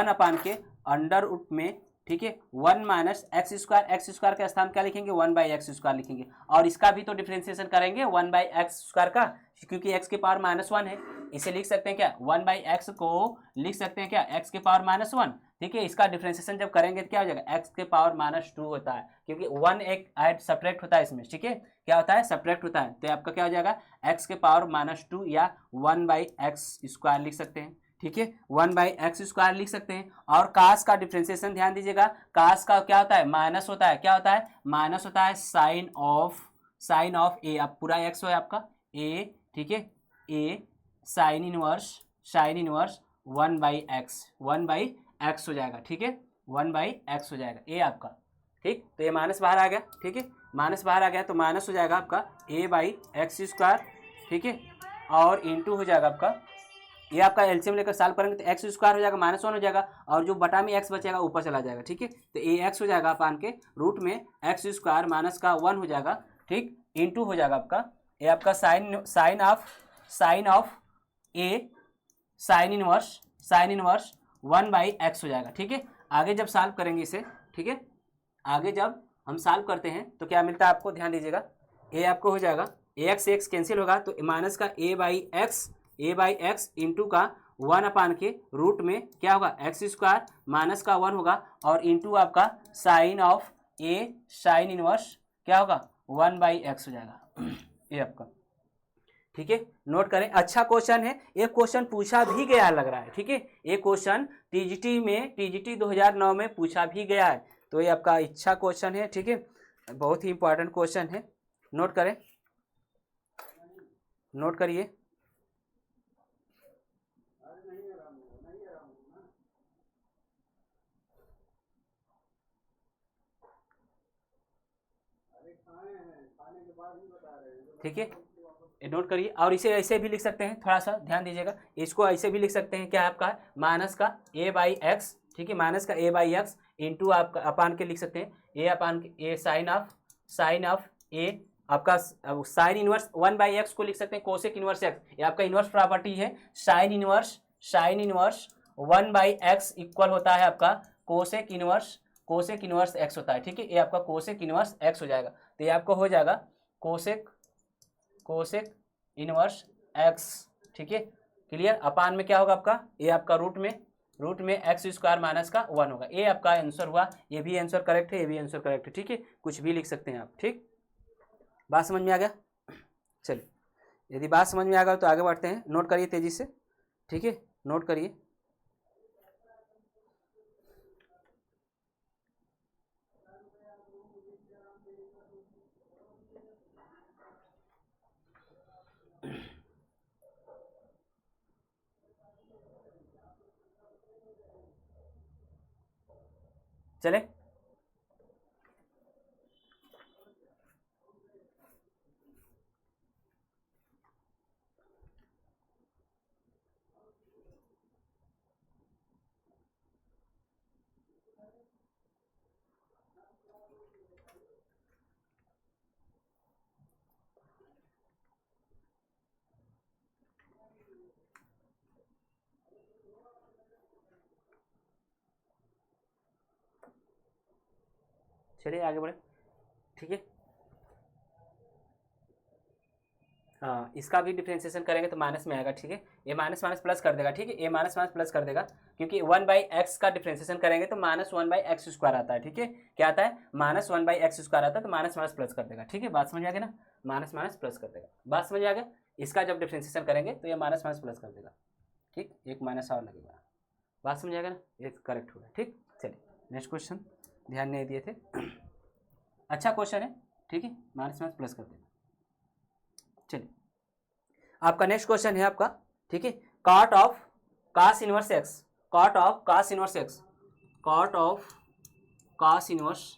अपान के अंडर रूट में, ठीक है, 1 माइनस एक्स स्क्वायर के स्थान क्या लिखेंगे 1/x² लिखेंगे। और इसका भी तो डिफरेंशिएशन करेंगे 1/x² का, क्योंकि x के पावर -1 है, इसे लिख सकते हैं क्या 1/x को लिख सकते हैं क्या x के पावर -1, ठीक है। इसका डिफरेंशिएशन जब करेंगे तो क्या हो जाएगा x के पावर -2 होता है, क्योंकि 1 एक ऐड सब्ट्रैक्ट होता है इसमें, ठीक है। क्या होता है, सब्ट्रैक्ट होता है, तो आपका क्या हो जाएगा x के पावर -2 या 1/x² लिख सकते हैं, ठीक है। 1/x² लिख सकते हैं। और कास का डिफरेंशिएशन ध्यान दीजिएगा, कास का क्या होता है, माइनस होता है, क्या होता है, माइनस होता है साइन ऑफ ए, अब पूरा x है आपका a, ठीक है, a साइन इनवर्स 1/x हो जाएगा, ठीक है, 1/x हो जाएगा ए आपका, ठीक। तो ये माइनस बाहर आ गया, ठीक है, माइनस बाहर आ गया तो माइनस हो जाएगा आपका a/x², ठीक है। और इंटू हो जाएगा आपका, ये आपका एलसीएम लेकर सॉल्व करेंगे तो x² हो जाएगा, -1 हो जाएगा, और जो बटा में x बचेगा ऊपर चला जाएगा, ठीक है। तो ax हो जाएगा अपान के रूट में x² माइनस का 1 हो जाएगा, ठीक, इंटू हो जाएगा आपका ये आपका sine of A sine inverse 1/x हो जाएगा, ठीक है। आगे जब सॉल्व करेंगे इसे, ठीक है, आगे जब हम सॉल्व करते हैं तो क्या मिलता है आपको, ध्यान दीजिएगा, ए आपको हो जाएगा ax कैंसिल होगा तो माइनस का a/x इंटू का 1 अपान के रूट में क्या होगा x² माइनस का 1 होगा, और इंटू आपका sine of A sine inverse क्या होगा 1/x हो जाएगा ये आपका, ठीक है। नोट करें, अच्छा क्वेश्चन है, एक क्वेश्चन पूछा भी गया लग रहा है, ठीक है। एक क्वेश्चन टीजीटी 2009 में पूछा भी गया है, तो ये आपका अच्छा क्वेश्चन है, ठीक है, बहुत ही इंपॉर्टेंट क्वेश्चन है। नोट करें, नोट करिए, ठीक है, नोट करिए। और इसे ऐसे भी लिख सकते हैं, थोड़ा सा ध्यान दीजिएगा, इसको ऐसे भी लिख सकते हैं, क्या आपका माइनस का a/x, ठीक है, माइनस का a/x इंटू आपका अपान के लिख सकते हैं a अपान के a साइन ऑफ a, आपका साइन इनवर्स 1/x को लिख सकते हैं कोसेक इनवर्स x, ये आपका इनवर्स प्रॉपर्टी है, साइन इनवर्स 1/x इक्वल होता है आपका कोसेक इनवर्स x होता है, ठीक है। ये आपका कोसेक इनवर्स x हो जाएगा, तो ये आपको हो जाएगा कोसेक इनवर्स x, ठीक है। क्लियर, अपान में क्या होगा आपका, ये आपका रूट में रूट में एक्स स्क्वायर माइनस का 1 होगा। ये आपका आंसर हुआ, ये भी आंसर करेक्ट है, ये भी आंसर करेक्ट है, ठीक है, कुछ भी लिख सकते हैं आप। ठीक, बात समझ में आ गया? चलिए, यदि बात समझ में आ गया तो आगे बढ़ते हैं। नोट करिए तेजी से, ठीक है, नोट करिए। चले, चलिए आगे बढ़े, ठीक है। हाँ, इसका भी डिफ्रेंशिएशन करेंगे तो माइनस में आएगा, ठीक है, ये माइनस माइनस प्लस कर देगा, ठीक है, ये माइनस माइनस प्लस कर देगा, क्योंकि 1/x का डिफ्रेंशिएशन करेंगे तो -1/x² आता है, ठीक है, क्या आता है, -1/x² आता है, तो माइनस माइनस प्लस कर देगा, ठीक है, बात समझ आ गया ना, माइनस माइनस प्लस कर देगा, बात समझ आ गया। इसका जब डिफ्रेंशिएशन करेंगे तो ये माइनस माइनस प्लस कर देगा, ठीक, एक माइनस और लगेगा, बात समझ आ गया ना, ये करेक्ट होगा, ठीक। चलिए नेक्स्ट क्वेश्चन, ध्यान नहीं दिए थे, अच्छा क्वेश्चन है, ठीक है, माइनस माइनस प्लस कर देगा। चलिए, आपका नेक्स्ट क्वेश्चन है आपका, ठीक है, cot of cos inverse x, cot of cos inverse x, cot of cos inverse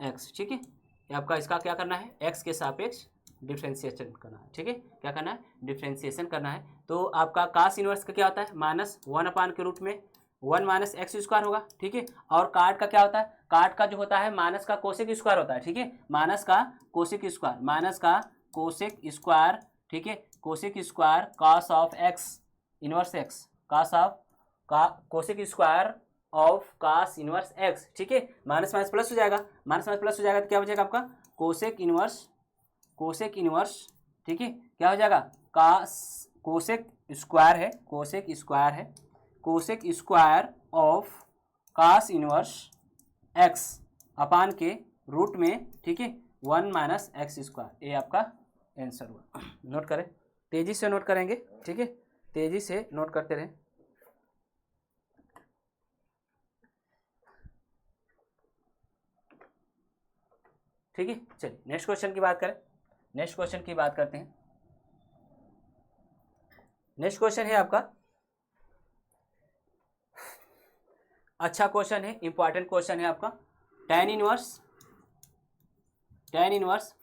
x, ठीक है, ये आपका इसका क्या करना है, एक्स के सापेक्ष डिफ्रेंशिएशन करना है, ठीक है, क्या करना है, डिफ्रेंशिएशन करना है। तो आपका कास इनवर्स का क्या होता है, -1 के रूट में 1 - x² होगा, ठीक है, और काट का क्या होता है, काट का जो होता है माइनस का कोसेक स्क्वायर होता है, ठीक है, माइनस का कोसेक स्क्वायर, माइनस का कोसेक स्क्वायर, ठीक है, cosec square cos of x inverse x, cos of का cosec square of cos inverse x, ठीक है, माइनस माइनस प्लस हो जाएगा, माइनस माइनस प्लस हो जाएगा तो क्या हो जाएगा आपका कोसेक इनवर्स, ठीक है, क्या हो जाएगा, कास कोसेक स्क्वायर है, कोसेक स्क्वायर है, cosec square of cos inverse x upon के रूट में, ठीक है, 1 - x², ये आपका आंसर हुआ। नोट करें, तेजी से नोट करेंगे, ठीक है, तेजी से नोट करते रहें। ठीक है, चलिए नेक्स्ट क्वेश्चन की बात करें, नेक्स्ट क्वेश्चन की बात करते हैं। नेक्स्ट क्वेश्चन है आपका, अच्छा क्वेश्चन है, इंपॉर्टेंट क्वेश्चन है आपका, tan इनवर्स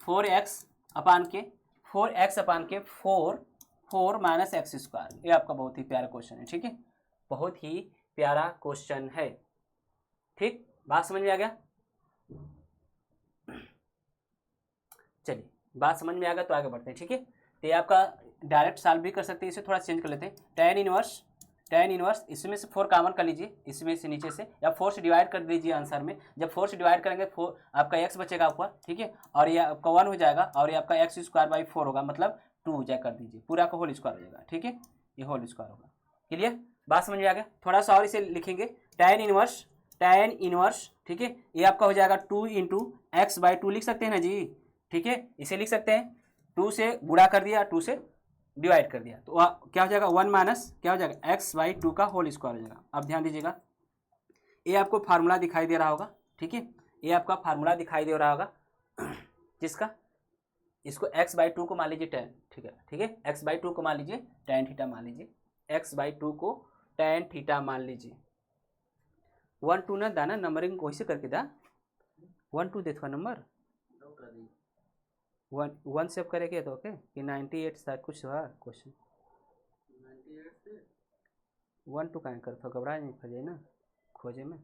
4x अपान के 4 - x², ये आपका बहुत ही प्यारा क्वेश्चन है, ठीक है, बहुत ही प्यारा क्वेश्चन है, ठीक, बात समझ में आ गया। चलिए, बात समझ में आ गया तो आगे बढ़ते हैं, ठीक है, तो ये आपका डायरेक्ट सॉल्व भी कर सकते हैं, इसे थोड़ा चेंज कर लेते हैं। tan इनवर्स इसमें से 4 कॉमन कर लीजिए, इसमें से नीचे से, या 4 से डिवाइड कर दीजिए आंसर में, जब 4 से डिवाइड करेंगे 4 आपका x बचेगा ऊपर, ठीक है, और ये आपका 1 हो जाएगा, और ये आपका x²/4 होगा, मतलब 2 जाए कर दीजिए, पूरा का होल स्क्वायर हो जाएगा, ठीक है, ये होल स्क्वायर होगा, क्लियर, बात समझ में आ गया। थोड़ा सा और इसे लिखेंगे, tan इनवर्स, ठीक है, ये आपका हो जाएगा 2 × x/2 लिख सकते हैं ना जी, ठीक है, इसे लिख सकते हैं, 2 से गुणा कर दिया, 2 से डिवाइड कर दिया, तो क्या हो जाएगा 1 माइनस क्या हो जाएगा x/2 का होल स्क्वायर हो जाएगा। अब ध्यान दीजिएगा, ये आपको फार्मूला दिखाई दे रहा होगा, ठीक है, ये आपका फार्मूला दिखाई दे रहा होगा, जिसका इसको x/2 को मान लीजिए tan, ठीक है, x/2 को मान लीजिए tan थीटा मान लीजिए, x/2 को tan थीटा मान लीजिए, 1 2 ना दाना नंबरिंग कैसे करके दा 1 2 देखो नंबर 1 सेव करेंगे तो ओके कि 98 शायद कुछ हुआ क्वेश्चन 1 2 कहीं कर तो घबरा नहीं खोजे ना खोजे में,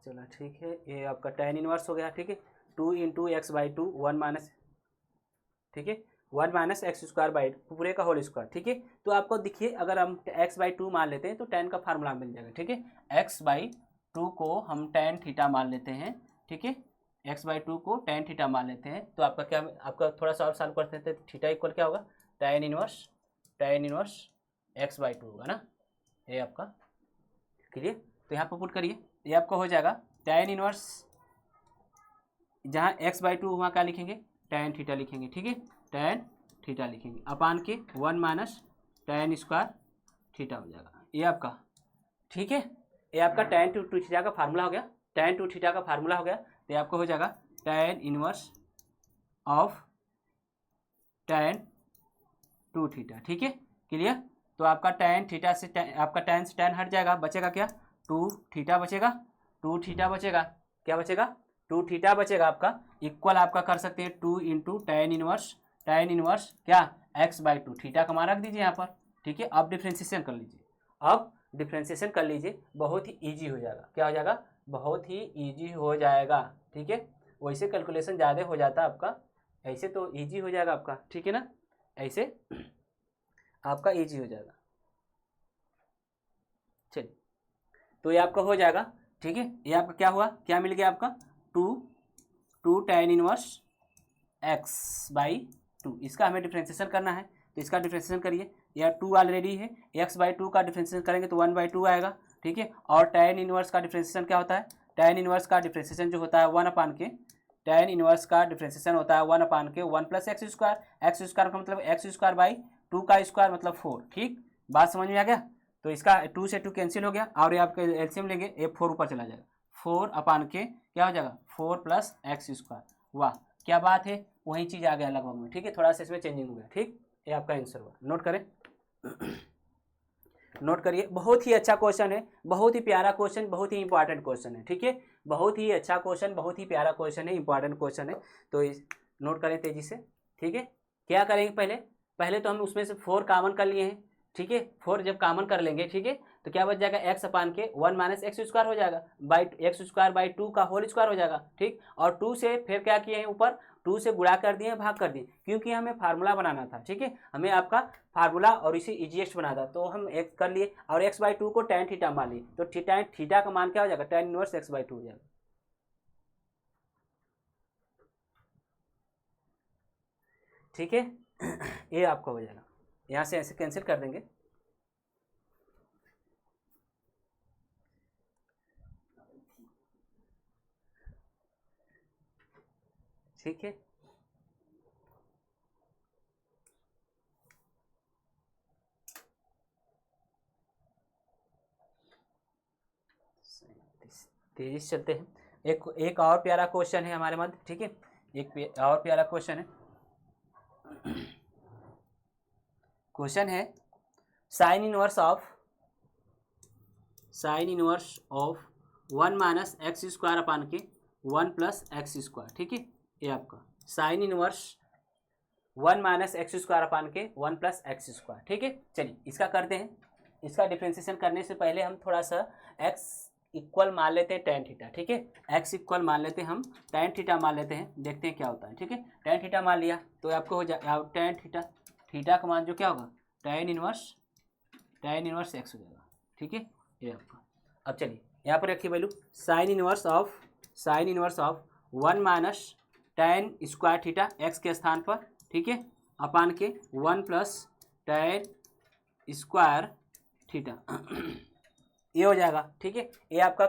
चलो ठीक है, ये आपका tan इनवर्स हो गया, ठीक है, 2 × x/2 1 माइनस, ठीक है, 1 - x² पूरे का होल स्क्वायर, ठीक है, तो आपको देखिए अगर हम x/2 मान लेते हैं तो tan का फार्मूला मिल जाएगा, ठीक है, x/2 को हम tan थीटा मान लेते हैं, ठीक है, x/2 को tan थीटा मान लेते हैं, तो आपका क्या, आपका थोड़ा सा और सॉल्व करते हैं, थीटा इक्वल क्या होगा tan इनवर्स x/2 होगा ना, ये आपका क्लियर। तो यहाँ पर पुट करिए, ये आपका हो जाएगा tan इनवर्स, जहाँ x/2 वहाँ क्या लिखेंगे, tan थीटा लिखेंगे, ठीक है, tan थीटा लिखेंगे अपान के 1 माइनस tan स्क्वायर थीटा हो जाएगा ये आपका, ठीक है। ये आपका tan टू थीटा का फार्मूला हो गया, tan टू थीटा का फार्मूला हो गया। तो ये आपका हो जाएगा tan inverse of tan two theta, ठीक है, क्लियर। तो आपका tan थीटा से आपका tan से tan हट जाएगा, बचेगा क्या, 2 थीटा बचेगा, 2 थीटा बचेगा, क्या बचेगा, 2 थीटा बचेगा आपका, इक्वल आपका कर सकते हैं 2 इंटू tan इनवर्स क्या x/2 थीटा का मान रख दीजिए यहाँ पर, ठीक है। अब डिफ्रेंशिएशन कर लीजिए, अब डिफ्रेंशिएशन कर लीजिए, बहुत ही ईजी हो जाएगा, क्या हो जाएगा, बहुत ही ईजी हो जाएगा, ठीक है। वैसे कैलकुलेशन ज़्यादा हो जाता है आपका, ऐसे तो ईजी हो जाएगा आपका, ठीक है ना, ऐसे आपका ईजी हो जाएगा। चलिए, तो ये आपका हो जाएगा, ठीक है। ये आपका क्या हुआ, क्या मिल गया आपका, 2 tan इनवर्स x/2, इसका हमें डिफ्रेंशिएशन करना है, तो इसका डिफ्रेंशिएशन करिए, या 2 ऑलरेडी है, x/2 का डिफ्रेंशिएशन करेंगे तो 1/2 आएगा, ठीक है। और tan इनवर्स का डिफ्रेंशिएशन क्या होता है, tan इनवर्स का डिफ्रेंशिएशन जो होता है 1/tan इनवर्स का डिफ्रेंशिएशन होता है 1/1 प्लस x² का मतलब x²/2 का स्क्वायर मतलब 4, ठीक, बात समझ में आ गया। तो इसका 2 से 2 कैंसिल हो गया, और ये आपके एलसीएम लेंगे, ये 4 ऊपर चला जाएगा, 4/के क्या हो जाएगा 4 प्लस x², वाह क्या बात है, वही चीज़ आ गया लगभग में, ठीक है, थोड़ा सा इसमें चेंजिंग हो गया, ठीक, ये आपका आंसर हुआ। नोट करें, नोट करिए, बहुत ही अच्छा क्वेश्चन है, बहुत ही प्यारा क्वेश्चन, बहुत ही इंपॉर्टेंट क्वेश्चन है, ठीक है, बहुत ही अच्छा क्वेश्चन, बहुत ही प्यारा क्वेश्चन है, इंपॉर्टेंट क्वेश्चन है। तो नोट करें तेजी से, ठीक है। क्या करेंगे, पहले तो हम उसमें से 4 कॉमन कर लिए हैं, ठीक है, 4 जब कॉमन कर लेंगे, ठीक है, तो क्या बच जाएगा, x/के 1 माइनस x² हो जाएगा, x²/2 का होल स्क्वायर हो जाएगा, ठीक। और 2 से फिर क्या किए हैं, ऊपर 2 से गुणा कर दिए, भाग कर दिए, क्योंकि हमें फार्मूला बनाना था, ठीक है, हमें आपका फार्मूला और इसे ईजीएस्ट बनाना था, तो हम एक कर लिए, और x/2 को tan थीटा मान लिए, तो थीटा का मान क्या हो जाएगा, tan इनवर्स x/2 हो जाएगा, ठीक है। ये आपका हो जाएगा, यहाँ से ऐसे कैंसिल कर देंगे, ठीक है। तेजी से चलते हैं, एक और प्यारा क्वेश्चन है हमारे मध्य, ठीक है, एक और प्यारा क्वेश्चन है, क्वेश्चन है साइन इनवर्स ऑफ 1 माइनस x²/के 1 प्लस x², ठीक है, ये आपका साइन इनवर्स 1 माइनस x²/के 1 प्लस x², ठीक है। चलिए इसका करते हैं, इसका डिफ्रेंशिएशन करने से पहले हम थोड़ा सा x इक्वल मान लेते हैं tan थीटा, ठीक है, x इक्वल मान लेते हैं हम tan थीटा मान लेते हैं, देखते हैं क्या होता है, ठीक है। tan थीटा मान लिया तो आपको हो जाएगा tan थीटा का मान जो क्या होगा, tan इनवर्स x हो जाएगा, ठीक है, ये आपका। अब चलिए यहाँ पर रखिए value, sign inverse of 1 minus tan² theta x के स्थान पर, ठीक है, अपान के 1 प्लस tan² थीटा ये हो जाएगा, ठीक है। ये आपका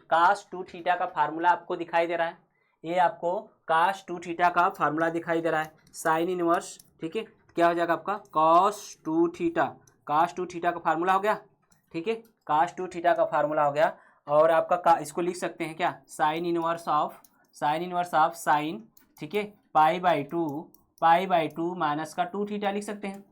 cos 2 थीटा का फार्मूला आपको दिखाई दे रहा है, ये आपको cos 2 थीटा का फार्मूला दिखाई दे रहा है, साइन इनवर्स, ठीक है, क्या हो जाएगा आपका cos 2 थीटा का फार्मूला हो गया, ठीक है, cos 2 थीटा का फार्मूला हो गया। और आपका इसको लिख सकते हैं क्या, साइन इनवर्स ऑफ साइन, ठीक है, पाई/2 माइनस का 2 थीटा लिख सकते हैं,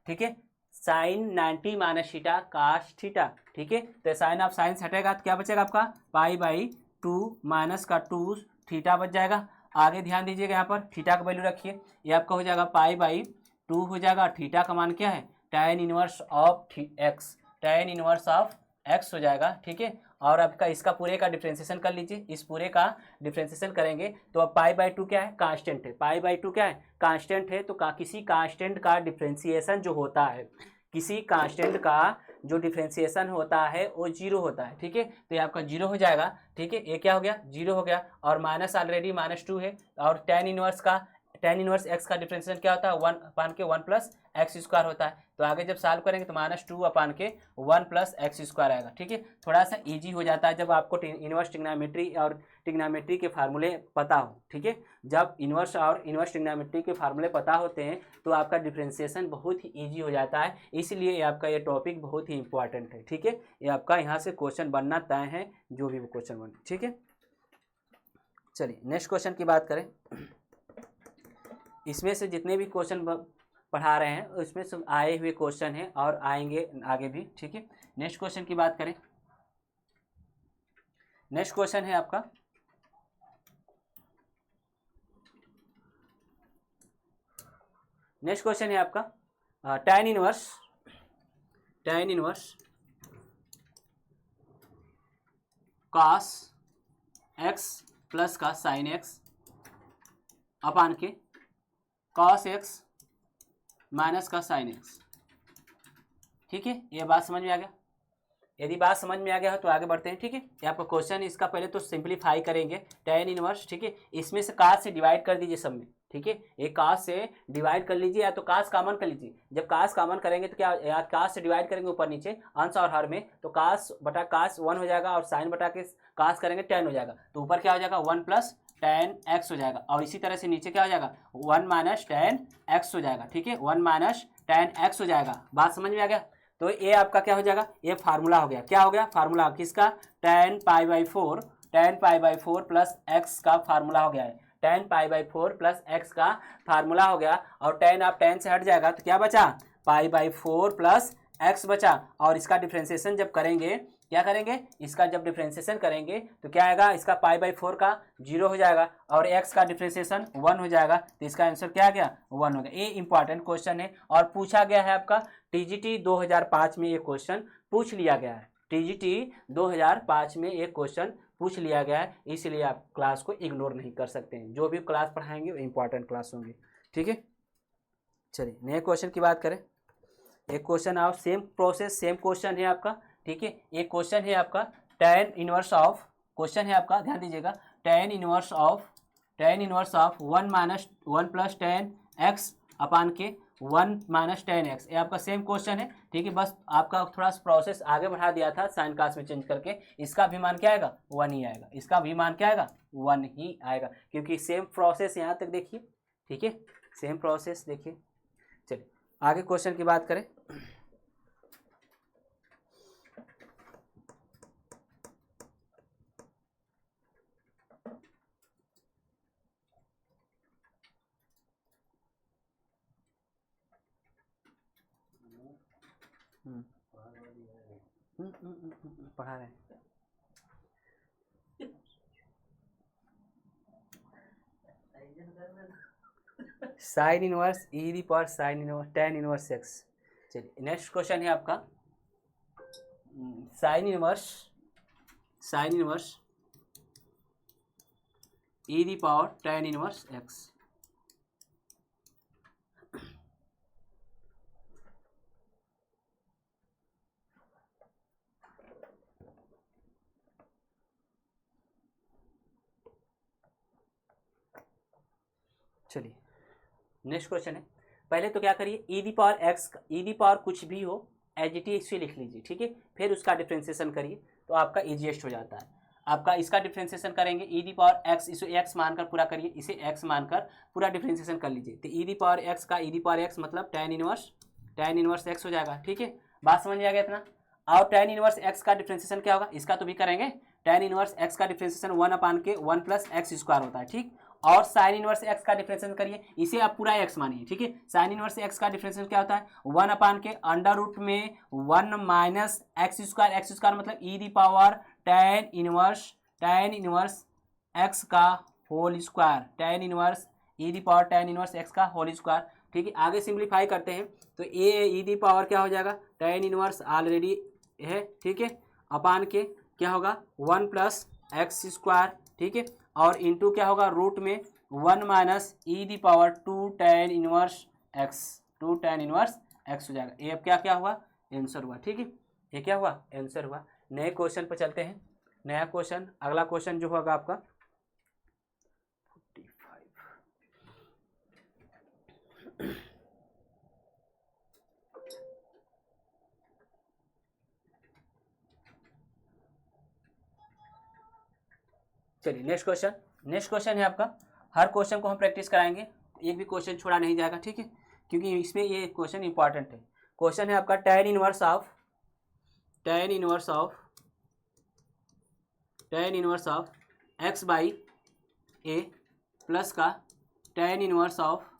ठीक है, sine 90 minus theta cos theta, ठीक है। तो साइन ऑफ साइन हटेगा तो क्या बचेगा आपका, पाई/2 माइनस का 2 थीटा बच जाएगा। आगे ध्यान दीजिएगा, यहाँ पर थीटा का वैल्यू रखिए, ये आपका हो जाएगा पाई/2 हो जाएगा, थीटा का मान क्या है, tan इनवर्स ऑफ x हो जाएगा, ठीक है। और आपका इसका पूरे का डिफ्रेंशिएशन कर लीजिए, इस पूरे का डिफ्रेंशिएशन करेंगे तो अब पाई/2 क्या है, कांस्टेंट है, पाई/2 क्या है, कांस्टेंट है। तो किसी कांस्टेंट का डिफ्रेंशिएशन जो होता है, किसी कांस्टेंट का जो डिफ्रेंशिएशन होता है वो 0 होता है, ठीक है। तो ये आपका 0 हो जाएगा, ठीक है, ये क्या हो गया, 0 हो गया, और माइनस ऑलरेडी -2 है, और tan इनवर्स का tan इनवर्स x का डिफरेंशिएशन क्या होता है 1/1 प्लस एक्स स्क्वायर होता है। तो आगे जब सॉल्व करेंगे तो -2/1 प्लस एक्स स्क्वायर आएगा। ठीक है, थोड़ा सा इजी हो जाता है जब आपको इनवर्स ट्रिग्नोमेट्री और ट्रिग्नोमेट्री के फार्मूले पता हो। ठीक है, जब इनवर्स और इनवर्स ट्रिग्नोमेट्री के फार्मूले पता होते हैं तो आपका डिफरेंशिएशन बहुत ही ईजी हो जाता है, इसलिए आपका ये टॉपिक बहुत ही इंपॉर्टेंट है। ठीक है, ये आपका यहाँ से क्वेश्चन बनना तय है, जो भी वो क्वेश्चन बने। ठीक है, चलिए नेक्स्ट क्वेश्चन की बात करें। इसमें से जितने भी क्वेश्चन पढ़ा रहे हैं उसमें सब आए हुए क्वेश्चन हैं और आएंगे आगे भी। ठीक है, नेक्स्ट क्वेश्चन की बात करें। नेक्स्ट क्वेश्चन है आपका tan inverse cos x plus का sin x अपान के cos x माइनस का sin x। ठीक है, ये बात समझ में आ गया? यदि बात समझ में आ गया है तो आगे बढ़ते हैं। ठीक है, ये आपका क्वेश्चन, इसका पहले तो सिंप्लीफाई करेंगे tan इनवर्स। ठीक है, इसमें से cos से डिवाइड कर दीजिए सब में। ठीक है, एक cos से डिवाइड कर लीजिए या तो cos कॉमन कर लीजिए। जब cos कॉमन करेंगे तो क्या, या cos से डिवाइड करेंगे ऊपर नीचे अंश और हर में, तो cos बटा cos 1 हो जाएगा और sin बटा के cos करेंगे tan हो जाएगा। तो ऊपर क्या हो जाएगा 1 प्लस tan x हो जाएगा और इसी तरह से नीचे क्या हो जाएगा 1 माइनस tan x हो जाएगा। ठीक है, 1 माइनस tan x हो जाएगा। बात समझ में आ गया? तो ये आपका क्या हो जाएगा, ये फार्मूला हो गया। क्या हो गया फार्मूला किसका, tan pi by 4 plus x का फार्मूला हो गया है। tan pi by 4 plus x का फार्मूला हो गया और tan आप tan से हट जाएगा तो क्या बचा, पाई बाई 4 प्लस एक्स बचा। और इसका डिफ्रेंसिएशन जब करेंगे, क्या करेंगे, इसका जब डिफ्रेंसिएशन करेंगे तो क्या आएगा, इसका पाई बाई 4 का 0 हो जाएगा और x का डिफ्रेंसिएशन 1 हो जाएगा। तो इसका आंसर क्या आ गया 1 हो गया। ये इंपॉर्टेंट क्वेश्चन है और पूछा गया है आपका टीजीटी 2005 में ये क्वेश्चन पूछ लिया गया है। टीजीटी 2005 में एक क्वेश्चन पूछ लिया गया है, इसलिए आप क्लास को इग्नोर नहीं कर सकते हैं। जो भी क्लास पढ़ाएंगे वो इंपॉर्टेंट क्लास होंगे। ठीक है, चलिए नए क्वेश्चन की बात करें। एक क्वेश्चन आप सेम प्रोसेस सेम क्वेश्चन है आपका। ठीक है, एक क्वेश्चन है आपका tan इनवर्स ऑफ, क्वेश्चन है आपका ध्यान दीजिएगा, tan inverse of 1 minus 1 plus tan x अपान के 1 माइनस tan x। ये आपका सेम क्वेश्चन है। ठीक है, बस आपका थोड़ा सा प्रोसेस आगे बढ़ा दिया था साइन कास में चेंज करके। इसका भी मान क्या आएगा 1 ही आएगा, इसका भी मान क्या आएगा 1 ही आएगा, क्योंकि सेम प्रोसेस यहाँ तक देखिए। ठीक है, सेम प्रोसेस देखिए। चलिए आगे क्वेश्चन की बात करें। पढ़ा रहे हैं। Sine inverse E the power sine inverse tan inverse x। चलिए नेक्स्ट क्वेश्चन है आपका sine inverse E the power tan inverse x। चलिए नेक्स्ट क्वेश्चन है। पहले तो क्या करिए, E the power X, E the power कुछ भी हो एज इट इज लिख लीजिए। ठीक है, फिर उसका डिफ्रेंसिएशन करिए तो आपका इजीएस्ट हो जाता है। आपका इसका डिफ्रेंसिएशन करेंगे ई दी पावर एक्स, इसे एक्स मानकर पूरा करिए, इसे एक्स मानकर पूरा डिफ्रेंसिएशन कर लीजिए। तो ई दी पावर एक्स का ई दी पावर एक्स मतलब tan इनवर्स एक्स हो जाएगा। ठीक है, बात समझ में आ गया इतना। और tan इनवर्स एक्स का डिफ्रेंसिएशन क्या होगा, इसका तो भी करेंगे। tan इनवर्स एक्स का डिफ्रेंसिएशन 1 अपान के 1 प्लस एक्स स्क्वायर होता है। ठीक, और साइन इनवर्स एक्स का डिफरेंशिएशन करिए, इसे आप पूरा एक्स मानिए। ठीक है, साइन इनवर्स एक्स का डिफरेंशिएशन क्या होता है 1 अपान के अंडर रूट में 1 माइनस एक्स स्क्वायर मतलब e the power tan inverse x का whole square, tan inverse E the power tan inverse x का होल स्क्वायर। ठीक है, आगे सिंप्लीफाई करते हैं तो ए ई दी पावर क्या हो जाएगा, tan इनवर्स ऑलरेडी है। ठीक है, अपान के क्या होगा 1 प्लस एक्स स्क्वायर। ठीक है, और इंटू क्या होगा रूट में 1 minus E the power 2 tan inverse x हो जाएगा। ये अब क्या क्या हुआ, आंसर हुआ। ठीक है, ये क्या हुआ, आंसर हुआ। नए क्वेश्चन पर चलते हैं। नया क्वेश्चन, अगला क्वेश्चन जो होगा आपका 45। चलिए नेक्स्ट क्वेश्चन है आपका। हर क्वेश्चन को हम प्रैक्टिस कराएंगे, एक भी क्वेश्चन छोड़ा नहीं जाएगा, ठीक है, क्योंकि इसमें ये क्वेश्चन इंपॉर्टेंट है। क्वेश्चन है आपका tan inverse of x by a plus का tan inverse of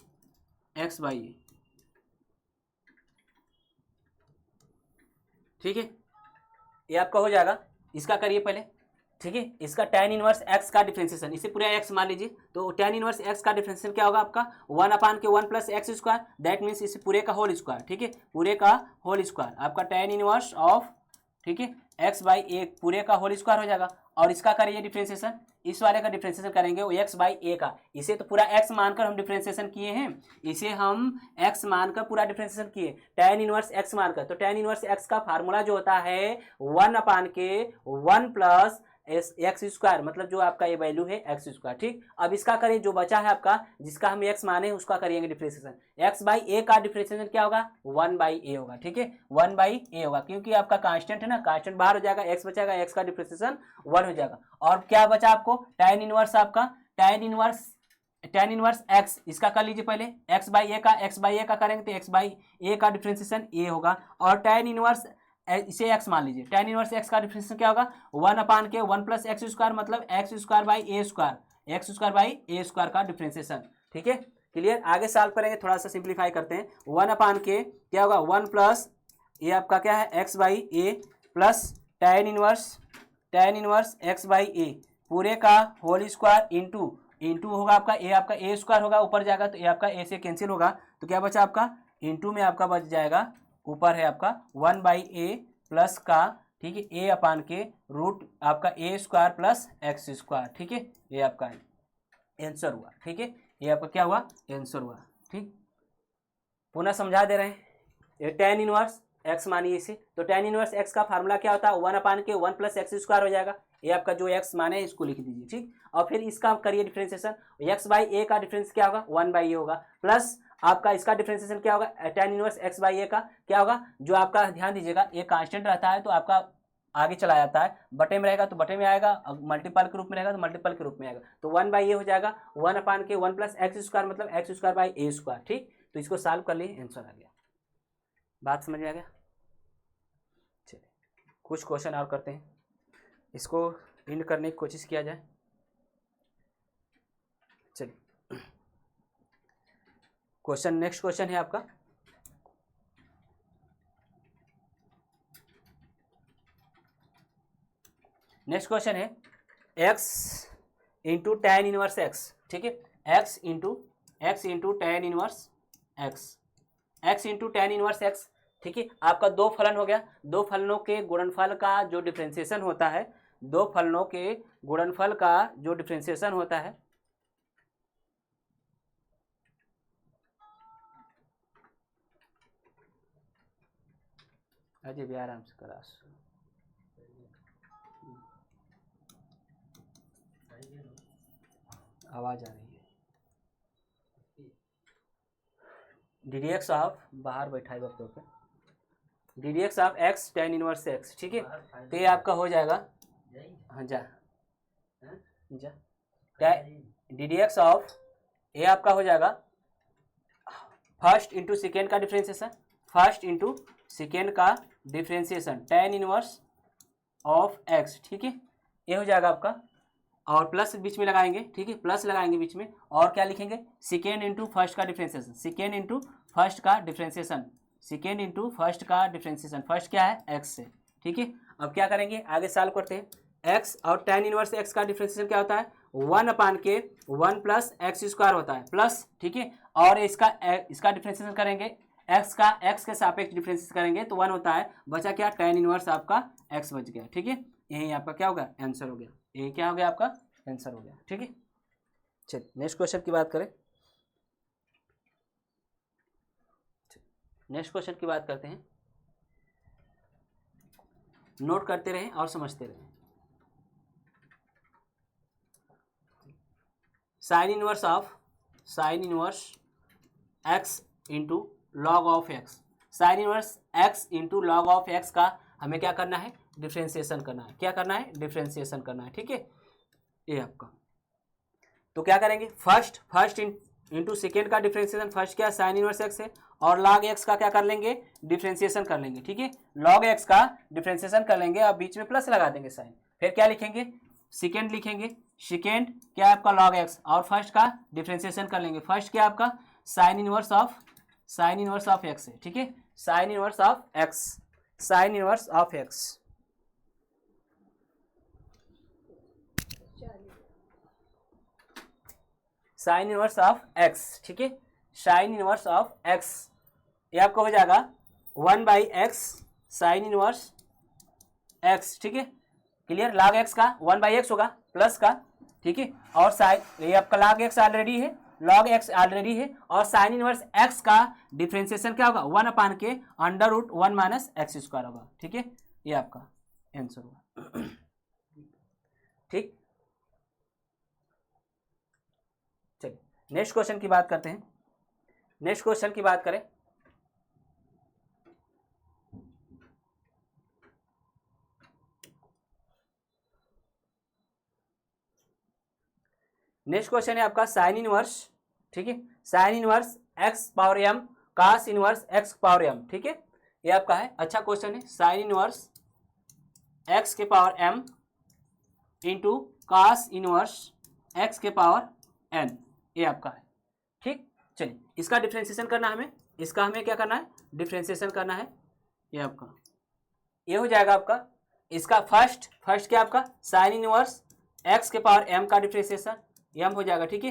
x by a, ठीक है, ये आपका हो जाएगा। इसका करिए पहले, ठीक है, इसका tan इनवर्स x का डिफरेंशिएशन, इसे पूरा x मान लीजिए, तो tan इनवर्स x का डिफरेंशिएशन क्या होगा आपका 1/1 plus x square, that means इसे पूरे का होल स्क्वायर, ठीक है, पूरे का होल स्क्वायर आपका tan इनवर्स ऑफ, ठीक है, x बाई ए पूरे का होल स्क्वायर हो जाएगा। और इसका करिए डिफरेंशिएशन, इस वाले का डिफरेंशिएशन करेंगे वो x बाई ए का, इसे तो पूरा x मानकर हम डिफरेंशिएशन किए हैं, इसे हम x मानकर पूरा डिफरेंशिएशन किए tan इनवर्स x मानकर। तो tan इनवर्स x का फार्मूला जो होता है 1/1 प्लस एक्स स्क्वायर, मतलब जो आपका ये वैल्यू है एक्स स्क्वायर, ठीक। अब इसका करें, जो बचा है आपका जिसका हम x माने उसका करेंगे डिफरेंशिएशन, x बाई ए का डिफरेंशिएशन क्या होगा 1/a होगा, ठीक है, 1/a होगा, क्योंकि आपका कांस्टेंट है ना, कांस्टेंट बाहर हो जाएगा, x बचाएगा, x का डिफरेंशिएशन 1 हो जाएगा। और क्या बचा आपको tan इनवर्स आपका tan इनवर्स x, इसका कर लीजिए पहले x बाई ए का करेंगे तो x बाई ए का डिफरेंशिएशन a होगा। और tan इनवर्स इसे x मान लीजिए, tan इनवर्स x का डिफरेंशिएशन क्या होगा 1/1 प्लस एक्स स्क्वायर, मतलब x square by A square का डिफरेंशिएशन, ठीक है, क्लियर। आगे सॉल्व करेंगे, थोड़ा सा सिंप्लीफाई करते हैं। 1/, क्या होगा 1 प्लस ये आपका क्या है x by a plus tan inverse x by a पूरे का होल स्क्वायर इंटू होगा आपका ए स्क्वायर होगा, ऊपर जाएगा तो ये आपका ए से कैंसिल होगा, तो क्या बचा आपका इंटू में आपका बच जाएगा, ऊपर है आपका 1/a प्लस का, ठीक है, a/के रूट आपका ए स्क्वायर प्लस एक्स स्क्वायर, ठीक है, ये आपका आंसर हुआ, ठीक है, ये आपका क्या हुआ आंसर हुआ, ठीक। पुनः समझा दे रहे हैं, ये tan इनवर्स x मानिए इसे, तो tan इनवर्स x का फार्मूला क्या होता है 1/1 प्लस एक्स स्क्वायर हो जाएगा, ये आपका जो x माने इसको लिख दीजिए, ठीक। और फिर इसका करिए डिफरेंशिएशन, x बाई ए का डिफरेंस क्या होगा 1/a होगा, प्लस आपका इसका डिफरेंशिएशन क्या होगा tan इनवर्स x बाई ए का क्या होगा, जो आपका ध्यान दीजिएगा ये कांस्टेंट रहता है तो आपका आगे चला जाता है, बटे में रहेगा तो बटे में आएगा, मल्टीपल के रूप में रहेगा तो मल्टीपल के रूप में आएगा, तो 1/a हो जाएगा 1/1 प्लस एक्स स्क्वायर, मतलब x square by A square, ठीक। तो इसको सॉल्व कर लिए, आंसर आ गया। बात समझ में आ गया। चलिए कुछ क्वेश्चन और करते हैं, इसको एंड करने की कोशिश किया जाए। चलिए नेक्स्ट क्वेश्चन है आपका, नेक्स्ट क्वेश्चन है x into tan inverse x, ठीक है, x into tan inverse x, ठीक है। आपका दो फलन हो गया, दो फलनों के गुणनफल का जो डिफरेंशिएशन होता है, दो फलनों के गुणनफल का जो डिफरेंशिएशन होता है, अजय भी आराम से करा, आवाज आ रही है, ddx ऑफ बाहर बैठाए वक्त पे ddx of x tan inverse x, ठीक है, तो ये आपका हो जाएगा, हाँ जा ddx ऑफ ये आपका हो जाएगा फर्स्ट इंटू सेकेंड का differentiation tan inverse of x, ठीक है, ये हो जाएगा आपका, और प्लस बीच में लगाएंगे, ठीक है, प्लस लगाएंगे बीच में, और क्या लिखेंगे सेकेंड इंटू फर्स्ट का डिफरेंशिएशन, फर्स्ट क्या है x से, ठीक है। अब क्या करेंगे आगे सॉल्व करते हैं, x और tan इनवर्स x का डिफरेंशिएशन क्या होता है 1/1 प्लस एक्स स्क्वायर होता है, प्लस, ठीक है, और इसका डिफरेंशिएशन करेंगे x के सापेक्ष डिफरेंशिएशन करेंगे तो 1 होता है, बचा क्या tan इनवर्स आपका x बच गया, ठीक है, यही आपका क्या होगा आंसर हो गया, ये क्या हो गया आपका आंसर हो गया, ठीक है। चलिए नेक्स्ट क्वेश्चन की बात करें, नेक्स्ट क्वेश्चन की बात करते हैं, नोट करते रहें और समझते रहें। Sine inverse x into log of x, sine inverse x into log of x का हमें क्या करना है डिफरेंशिएशन करना है, क्या करना है डिफरेंशिएशन करना है, ठीक है। ये आपका। तो क्या करेंगे, फर्स्ट इंटू सेकेंड का डिफ्रेंसिएशन, फर्स्ट क्या साइन इनवर्स एक्स है, और लॉग एक्स का क्या कर लेंगे, डिफ्रेंसिएशन कर लेंगे, ठीक है। लॉग एक्स का डिफ्रेंसिएशन कर लेंगे और बीच में प्लस लगा देंगे साइन, फिर क्या लिखेंगे, सेकेंड लिखेंगे, सेकेंड क्या आपका लॉग एक्स, और फर्स्ट का डिफ्रेंसिएशन कर लेंगे, फर्स्ट क्या आपका साइन इनवर्स ऑफ एक्स है, ठीक है, sine inverse of x, sign inverse of x, sign inverse of x, ठीक है, साइन इनवर्स ऑफ एक्स, ये आपका हो जाएगा 1/x साइन इनवर्स एक्स, ठीक है, क्लियर। लॉग एक्स का 1/x होगा प्लस का, ठीक है, और साइन ये आपका लॉग एक्स ऑलरेडी है, लॉग एक्स ऑलरेडी है, और साइन इनवर्स एक्स का डिफरेंशिएशन क्या होगा 1/के √1 - x² होगा, ठीक है, ये आपका आंसर होगा, ठीक। चलिए नेक्स्ट क्वेश्चन की बात करते हैं। नेक्स्ट क्वेश्चन की बात करें, नेक्स्ट क्वेश्चन है आपका साइन इनवर्स, ठीक है, sine inverse x power m cos inverse x power m, ठीक है, ये आपका है, अच्छा क्वेश्चन है, साइन इनवर्स x के power m into cos inverse x के पावर n, ये आपका है, ठीक। चलिए इसका डिफ्रेंसिएशन करना है हमें, इसका हमें क्या करना है, डिफ्रेंसिएशन करना है, ये आपका ये हो जाएगा आपका, इसका फर्स्ट क्या आपका साइन इनवर्स x के पावर m का डिफ्रेंसिएशन m हो जाएगा, ठीक है,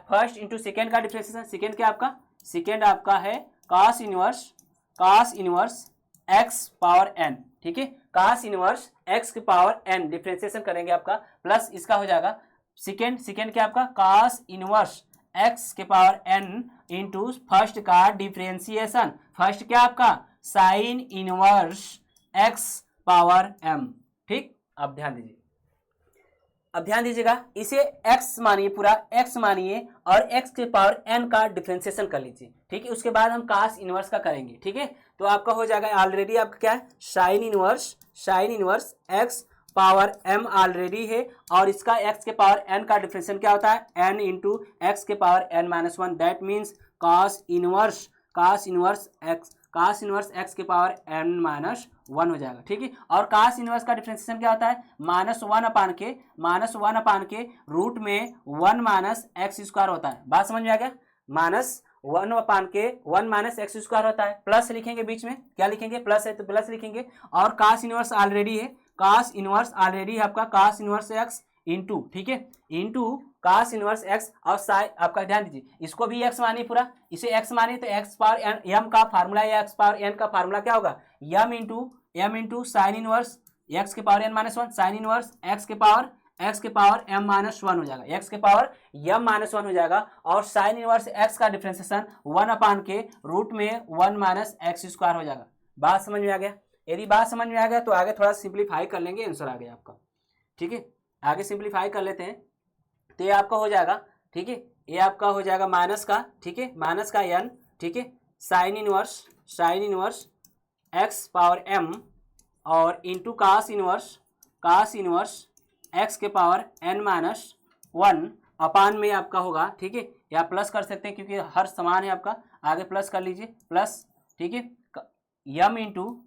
फर्स्ट इंटू सेकेंड का डिफ्रेंसिएशन, सेकेंड क्या आपका, सेकेंड आपका है cos inverse x power n, ठीक है, cos इनवर्स x के पावर n डिफ्रेंसिएशन करेंगे आपका, प्लस इसका हो जाएगा सेकेंड क्या आपका cos इनवर्स x के पावर n इंटू फर्स्ट का डिफ्रेंसिएशन, फर्स्ट क्या आपका sine inverse x power m, ठीक। अब ध्यान दीजिएगा, इसे x मानिए, पूरा x मानिए, और x के पावर n का डिफरेंशिएशन कर लीजिए, ठीक है, उसके बाद हम cos इनवर्स का करेंगे, ठीक है। तो आपका हो जाएगा ऑलरेडी आपका क्या है sine inverse x power m already है, और इसका x के पावर n का डिफरेंशिएशन क्या होता है n इंटू x के power n-1, that means cos inverse x के पावर n-1 हो जाएगा, ठीक है। और cos इनवर्स का डिफरेंशिएशन क्या होता है -1/के रूट में 1 - x² होता है, बात समझ में आ गया, -1/के 1 - x² होता है, प्लस लिखेंगे बीच में, क्या लिखेंगे, प्लस है तो प्लस लिखेंगे, और cos इनवर्स ऑलरेडी है, आपका cos इनवर्स x इंटू, ठीक है, इंटू cos इनवर्स x, और साइन आपका ध्यान दीजिए, इसको भी x मानिए, पूरा इसे x मानिए, तो x पावर m का फार्मूला या x पावर n का फार्मूला क्या होगा m into sine inverse x के power n-1, sine inverse x के पावर m-1 हो जाएगा, x के पावर m-1 हो जाएगा, और साइन इनवर्स x का डिफरेंशिएशन 1/के रूट में 1 - x² हो जाएगा, बात समझ में आ गया। यदि बात समझ में आ गया तो आगे थोड़ा सिंप्लीफाई कर लेंगे, आंसर आ गया आपका, ठीक है, आगे सिंप्लीफाई कर लेते हैं, तो ये आपका हो जाएगा, ठीक है, ये आपका हो जाएगा माइनस का, ठीक है, माइनस का n, ठीक है, sine inverse x power m और इंटू cos इनवर्स x के पावर n-1 अपान में आपका होगा, ठीक है, या प्लस कर सकते हैं क्योंकि हर समान है आपका, आगे प्लस कर लीजिए, प्लस, ठीक है, m into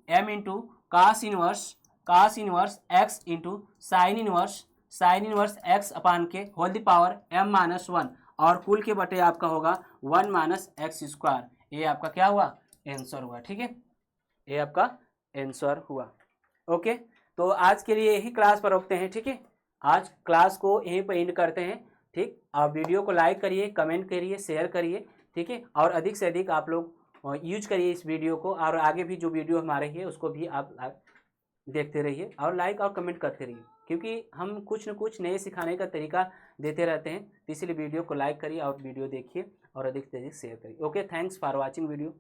cos inverse x into sine inverse x अपान के होल द पावर m-1, और कुल के बटे आपका होगा 1 - x², ये आपका क्या हुआ, आंसर हुआ, ठीक है, ये आपका आंसर हुआ। ओके, तो आज के लिए यही क्लास पर रोकते हैं, ठीक है, आज क्लास को यहीं पर एंड करते हैं, ठीक। आप वीडियो को लाइक करिए, कमेंट करिए, शेयर करिए, ठीक है, और अधिक से अधिक आप लोग यूज करिए इस वीडियो को, और आगे भी जो वीडियो हमारे है उसको भी आप देखते रहिए और लाइक और कमेंट करते रहिए, क्योंकि हम कुछ न कुछ नए सिखाने का तरीका देते रहते हैं, तो इसलिए वीडियो को लाइक करिए और वीडियो देखिए और अधिक से अधिक शेयर करिए। Okay, thanks for watching video.